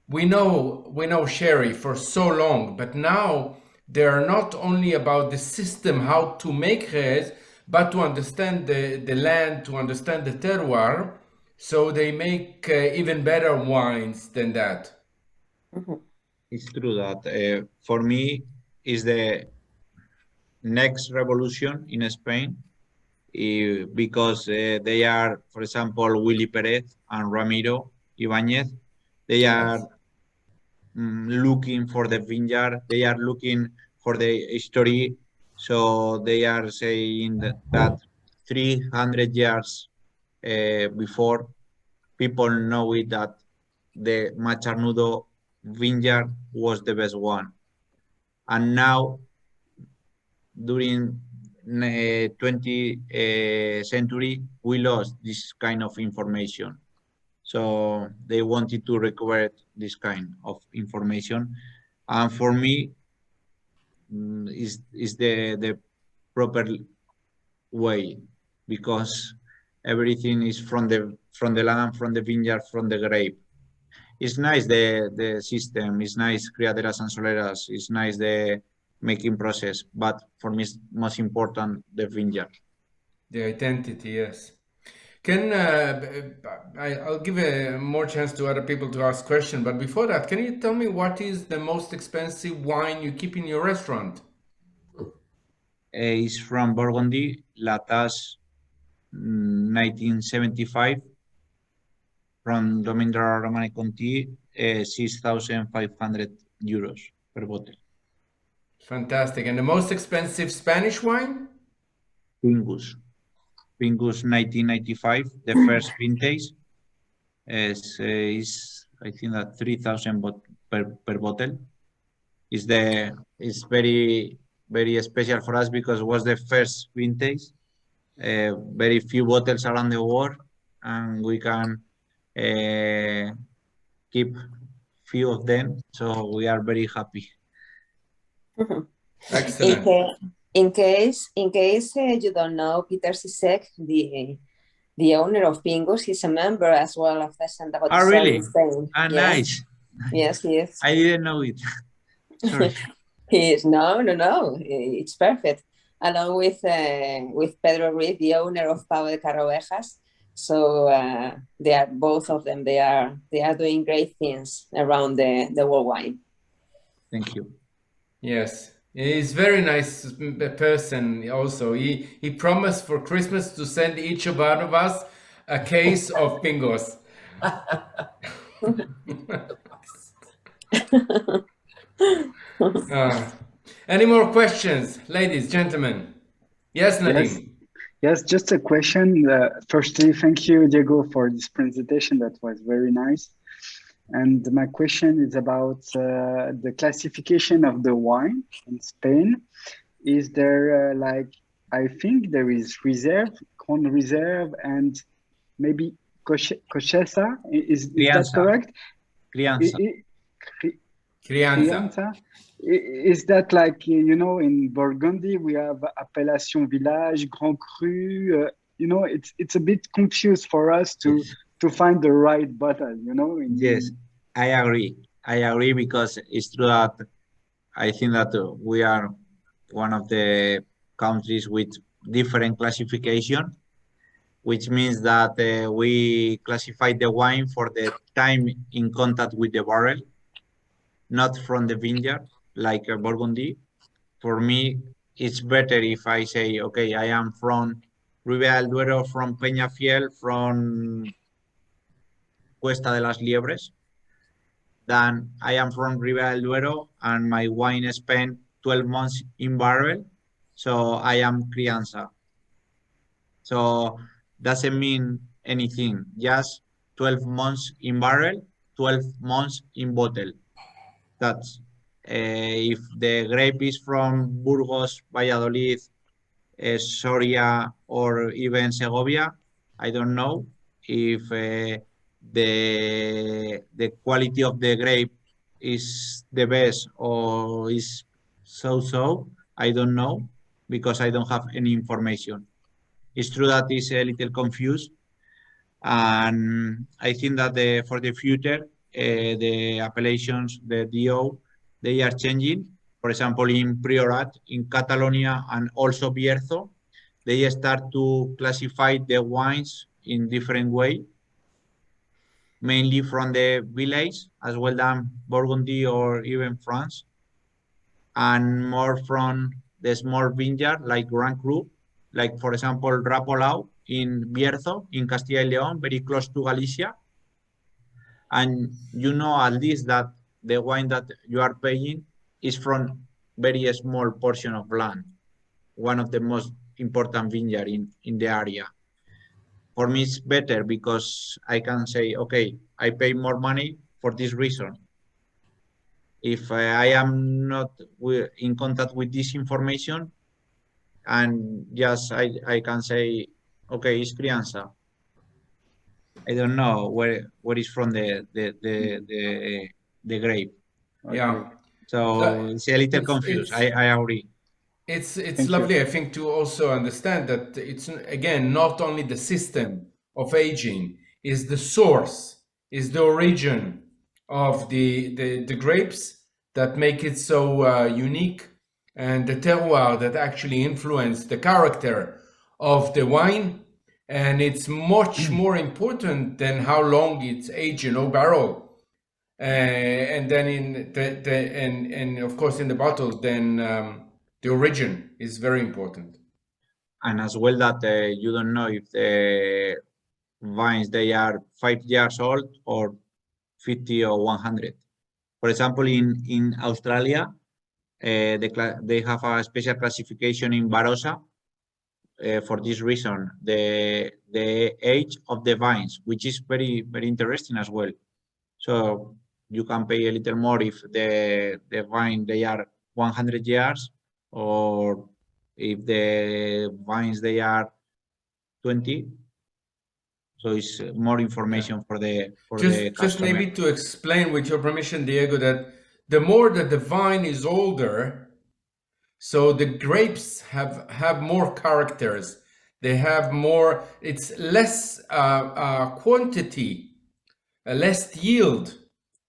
we know sherry for so long, but now they are not only about the system, how to make Jerez, but to understand the land, to understand the terroir. So they make even better wines than that. It's true that for me is the next revolution in Spain because they are, for example, Willy Perez and Ramiro Ibanez. They are looking for the vineyard. They are looking for the history. So they are saying that 300 years before, people know it that the Macharnudo vineyard was the best one. And now, during 20th century, we lost this kind of information. So they wanted to recover this kind of information. And for me, is the proper way, because everything is from the land, from the vineyard, from the grape. it's nice the system. It's nice criaderas and soleras. It's nice the making process. But for me, it's most important the vineyard. The identity, yes. I'll give a more chance to other people to ask questions, but before that, can you tell me what is the most expensive wine you keep in your restaurant? It's from Burgundy, La Tasse, 1975. From Domaine de la Romanée Conti, 6,500 euros per bottle. Fantastic. And the most expensive Spanish wine? Pingus. Pingus 1995, the first vintage, is I think that 3,000 per bottle. It's very special for us because it was the first vintage. Very few bottles around the world, and we can keep few of them, so we are very happy. Excellent. In case you don't know, Peter Sisek, the owner of Pingus, he's a member as well of the Santa Botella really? in Spain. Ah, yes. Nice. Yes, he is. I didn't know it. Sorry. He is. No. It's perfect. Along with Pedro Ruiz, the owner of Pavo de Carrovejas. So they are both of them. They are doing great things around the world wine. Thank you. Yes. He's a very nice person also. He promised for Christmas to send each of us a case of Pingos. Any more questions, ladies, gentlemen? Yes, Nadim. Yes, just a question. Firstly, thank you, Diego, for this presentation. That was very nice. And my question is about the classification of the wine in Spain. Is there I think there is reserve, Grand Reserve, and maybe Cochesa. Is that correct? Crianza. Crianza. Is that like, in Burgundy, we have Appellation Village, Grand Cru, it's a bit confused for us to find the right bottle, Yes, I agree. I agree because it's true that I think that we are one of the countries with different classification, which means that we classify the wine for the time in contact with the barrel, not from the vineyard, like Burgundy. For me, it's better if I say, okay, I am from Ribera del Duero, from Peñafiel, from Cuesta de las Liebres, than I am from Ribera del Duero and my wine spent 12 months in barrel, so I am Crianza. So doesn't mean anything, just 12 months in barrel, 12 months in bottle. That's if the grape is from Burgos, Valladolid, Soria, or even Segovia, I don't know. If the quality of the grape is the best or is so, I don't know, because I don't have any information. It's true that it's a little confused, and I think that for the future, the appellations, the DO, they are changing. For example, in Priorat, in Catalonia, and also Bierzo, they start to classify the wines in different way, mainly from the village, as well as Burgundy or even France, and more from the small vineyard like Grand Cru, like for example Rapolau in Bierzo, in Castilla y León, very close to Galicia. And at least that the wine that you are paying is from very small portion of land, one of the most important vineyard in the area. For me, it's better because I can say, okay, I pay more money for this reason. If I am not in contact with this information, and just I can say, okay, it's Crianza. I don't know where is from the grape. Yeah. So it's a little confused. I agree. It's lovely, I think, to also understand that it's, again, not only the system of aging, is the source, is the origin of the grapes that make it so unique, and the terroir that actually influence the character of the wine. And it's much more important than how long it's aged in oak barrel, and then in and of course in the bottle. Then the origin is very important. And as well that you don't know if the vines they are 5 years old or 50 or 100. For example, in Australia, they have a special classification in Barossa for this reason, the age of the vines, which is very interesting as well. So you can pay a little more if the vine they are 100 years, or if the vines they are 20. So it's more information for the Just customer. maybe to explain, with your permission, Diego, that the more that the vine is older, so the grapes have more characters. They have more. It's less quantity, less yield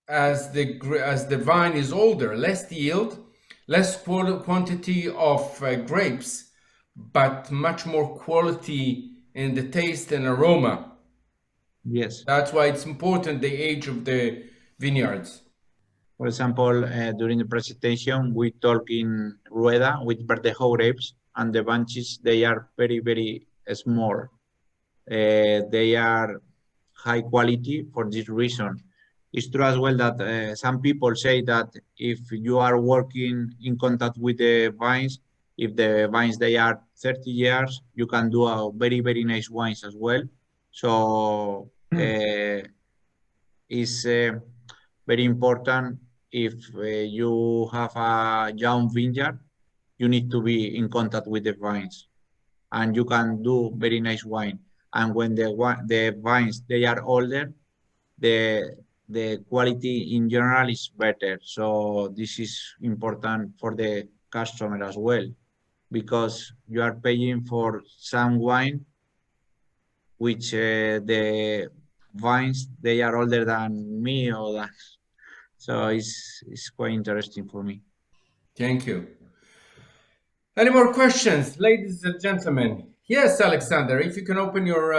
as the vine is older. Less yield, less quantity of grapes, but much more quality in the taste and aroma. Yes. That's why it's important, the age of the vineyards. For example, during the presentation, we talk in Rueda with Verdejo grapes, and the bunches, they are very small. They are high quality for this reason. It's true as well that some people say that if you are working in contact with the vines, if the vines, they are 30 years, you can do a very nice wines as well. So it's very important. If you have a young vineyard, you need to be in contact with the vines, and you can do very nice wine. And when the vines they are older, the quality in general is better. So this is important for the customer as well, because you are paying for some wine which the vines they are older than me or that. So it's quite interesting for me. Thank you. Any more questions, ladies and gentlemen? Yes, Alexander, if you can open your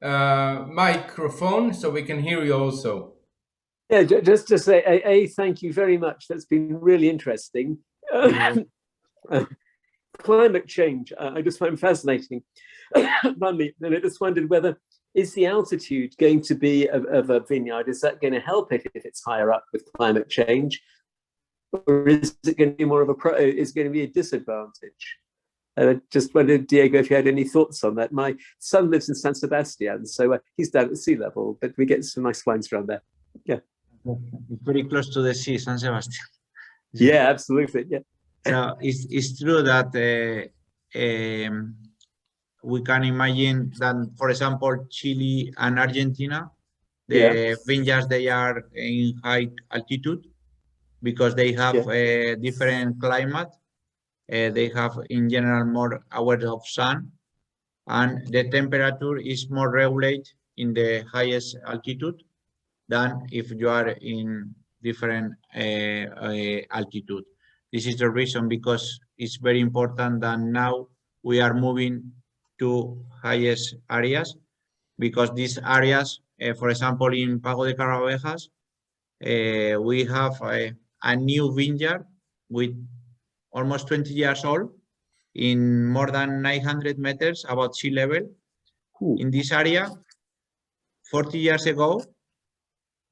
microphone so we can hear you also. Yeah, just to say, thank you very much. That's been really interesting. Climate change, I just find fascinating. And I just wondered whether, is the altitude going to be of a vineyard, is that going to help it if it's higher up with climate change? Or is it going to be more of is going to be a disadvantage? And I just wondered, Diego, if you had any thoughts on that. My son lives in San Sebastian, so he's down at sea level, but we get some nice wines around there. Yeah. It's very close to the sea, San Sebastian. Yeah, absolutely. Yeah. So it's true that we can imagine that, for example, Chile and Argentina, the vineyards, they are in high altitude because they have a different climate. They have in general more hours of sun, and the temperature is more regulated in the highest altitude than if you are in different altitude. This is the reason, because it's very important that now we are moving to highest areas, because these areas, for example, in Pago de Caravejas, we have a new vineyard with almost 20 years old in more than 900 meters above sea level. In this area, 40 years ago,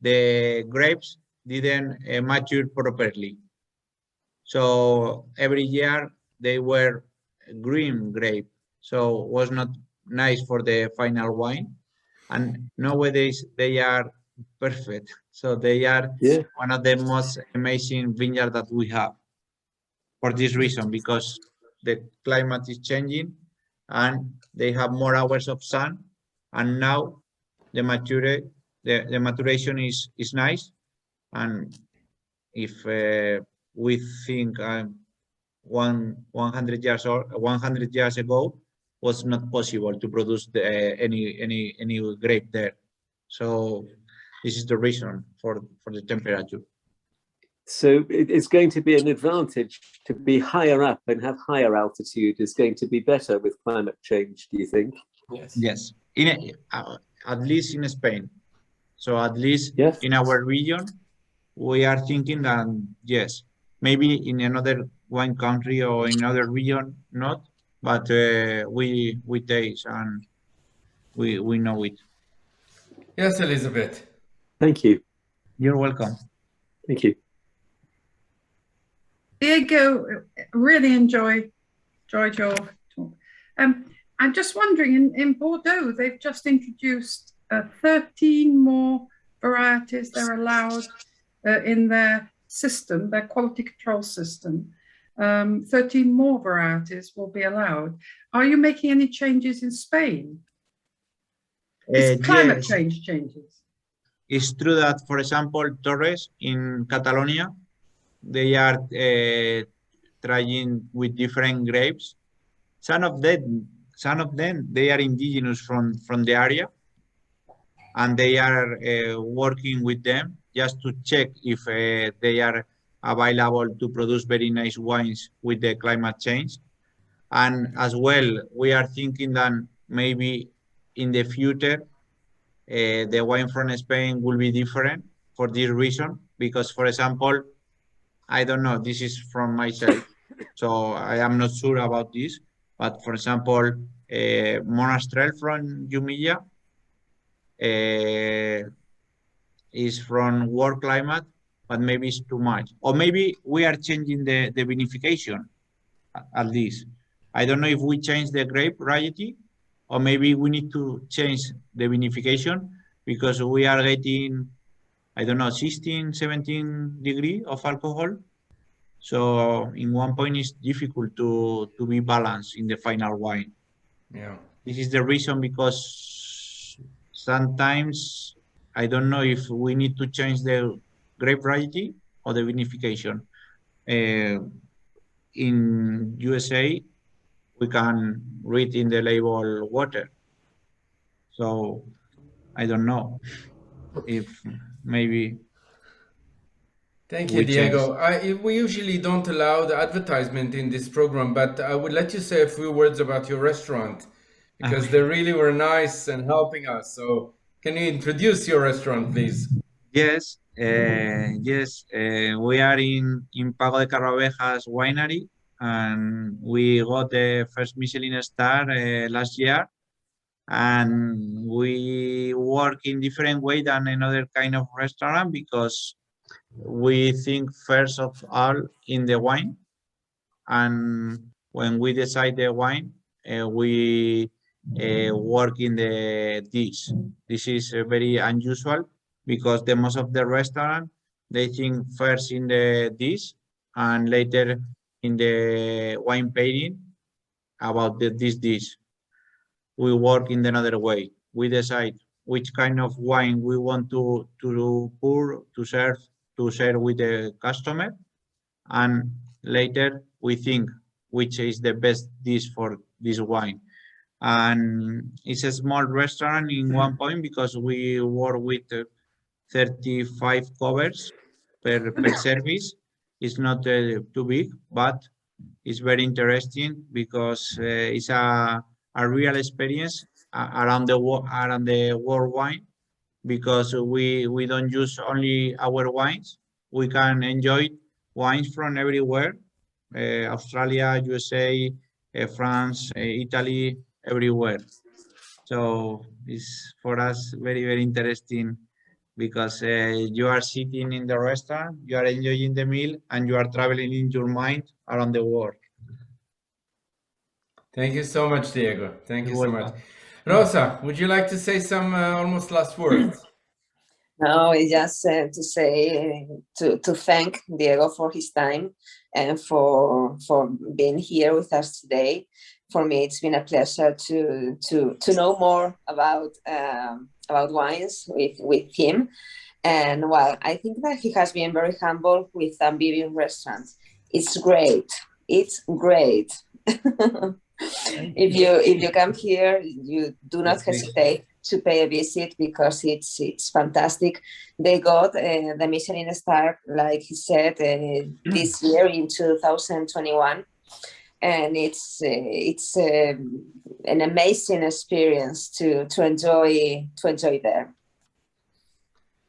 the grapes didn't mature properly. So every year they were green grape. So it was not nice for the final wine. And nowadays they are perfect. So they are one of the most amazing vineyards that we have. For this reason, because the climate is changing and they have more hours of sun, and now the maturation is nice. And if we think 100 years ago was not possible to produce any grape there. So This is the reason for the temperature. So it's going to be an advantage to be higher up and have higher altitude is going to be better with climate change, do you think? Yes. Yes, at least in Spain. So at least Yes. in our region, we are thinking that yes, maybe in another one country or in another region not, but we taste and we know it. Yes, Elizabeth. Thank you. You're welcome. Thank you. Diego, really enjoyed your talk. I'm just wondering, in Bordeaux, they've just introduced 13 more varieties they're allowed in their system, their quality control system. 13 more varieties will be allowed. Are you making any changes in Spain? It's climate Yes, change changes. it's true that, for example, Torres in Catalonia, they are trying with different grapes. Some of them, they are indigenous from the area, and they are working with them just to check if they are available to produce very nice wines with the climate change. And as well, we are thinking that maybe in the future, the wine from Spain will be different for this reason, because, for example, I don't know, this is from myself, so I am not sure about this, but for example, Monastrell from Jumilla is from warm climate, but maybe it's too much. Or maybe we are changing the vinification at least. I don't know if we change the grape variety, or maybe we need to change the vinification because we are getting, I don't know, 16, 17 degrees of alcohol. So in one point, it's difficult to be balanced in the final wine. Yeah. This is the reason, because sometimes I don't know if we need to change the grape variety or the vinification. In USA, we can read in the label water. So I don't know if maybe. Thank you, Diego. We usually don't allow the advertisement in this program, but I would let you say a few words about your restaurant, because they really were nice and helping us. So can you introduce your restaurant, please? Yes, yes. We are in Pago de Carrovejas winery, and we got the first Michelin star last year. And we work in different way than another kind of restaurant, because we think first of all in the wine, and when we decide the wine, we work in the dish. This is very unusual, because the most of the restaurant, they think first in the dish and later in the wine pairing about this dish. We work in another way. We decide which kind of wine we want to pour, to share with the customer, and later we think which is the best dish for this wine. And it's a small restaurant in one point, because we work with 35 covers per service. It's not too big, but it's very interesting, because it's a real experience around the world wine, because we don't use only our wines. We can enjoy wines from everywhere, Australia, USA, France, Italy, everywhere. So it's for us very, very interesting, because you are sitting in the restaurant, you are enjoying the meal, and you are traveling in your mind around the world. Thank you so much, Diego. Thank you so much. Welcome. Rosa, would you like to say some almost last words? No, it's just to say, to thank Diego for his time and for being here with us today. For me, it's been a pleasure to know more about wines with him. And well, I think that he has been very humble with Amphibian Restaurants. It's great. It's great. If you come here, you do not hesitate to pay a visit because it's fantastic. They got the Michelin star, like he said, this year in 2021, and it's an amazing experience to enjoy there.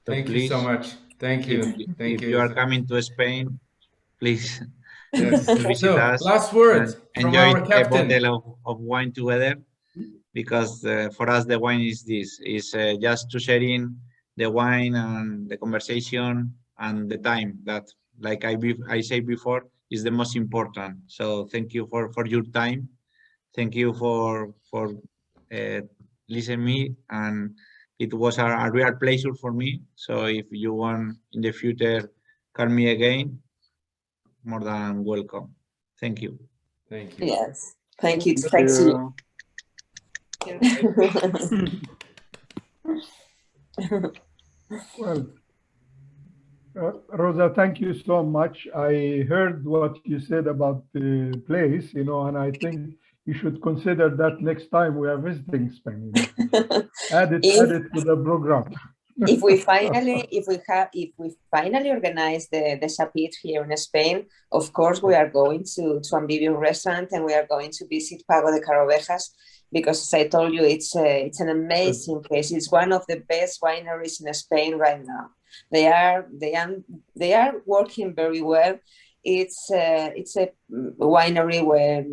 Thank you Please, so much. Thank you. Thank if you. you are coming to Spain, please Yes. visit So, us. last words and from enjoy our captain. a bottle of wine together, because for us the wine is just to sharing the wine and the conversation and the time that, like I said before, is the most important. So thank you for your time. Thank you for listening me, and it was a real pleasure for me. So if you want in the future call me again, more than welcome. Thank you. Thank you. Yes, thank you. Thank Thanks you. Well, Rosa, thank you so much. I heard what you said about the place, and I think you should consider that next time we are visiting Spain. Add it to the program. If we finally organize the Chapit here in Spain, of course we are going to Amphibian Restaurant, and we are going to visit Pago de Carovejas, because as I told you, it's an amazing place. It's one of the best wineries in Spain right now. They are working very well. It's a winery where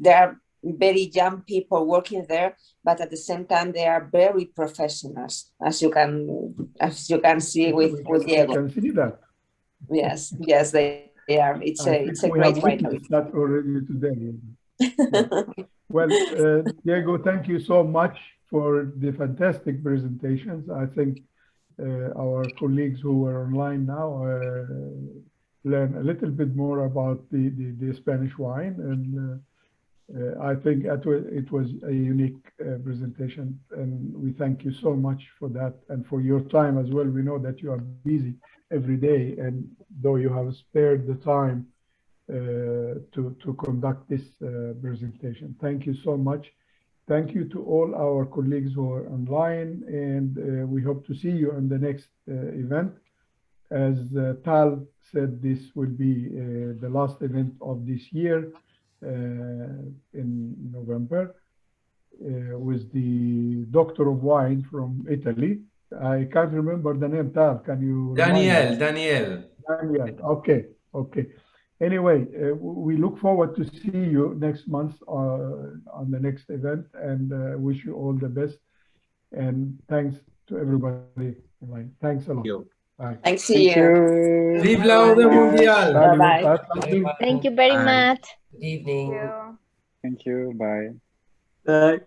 there are very young people working there, but at the same time they are very professionals, as you can see with Diego. I can see that. Yes, they are. It's a we great have winery. witnessed that already today. Well, Diego, thank you so much for the fantastic presentations. I think our colleagues who are online now learn a little bit more about the Spanish wine, and I think it was a unique presentation, and we thank you so much for that and for your time as well. We know that you are busy every day, and though you have spared the time to conduct this presentation. Thank you so much. Thank you to all our colleagues who are online, and we hope to see you on the next event. As Tal said, this will be the last event of this year in November with the Doctor of Wine from Italy. I can't remember the name, Tal. Can you remind me? Daniel. Okay. Anyway, we look forward to see you next month on the next event, and wish you all the best. And thanks to everybody online. Thanks a lot. Bye. Thanks to you. Vive la Ode Mundial. Bye-bye. Thank you very much. Good evening. Thank you. Bye. Bye.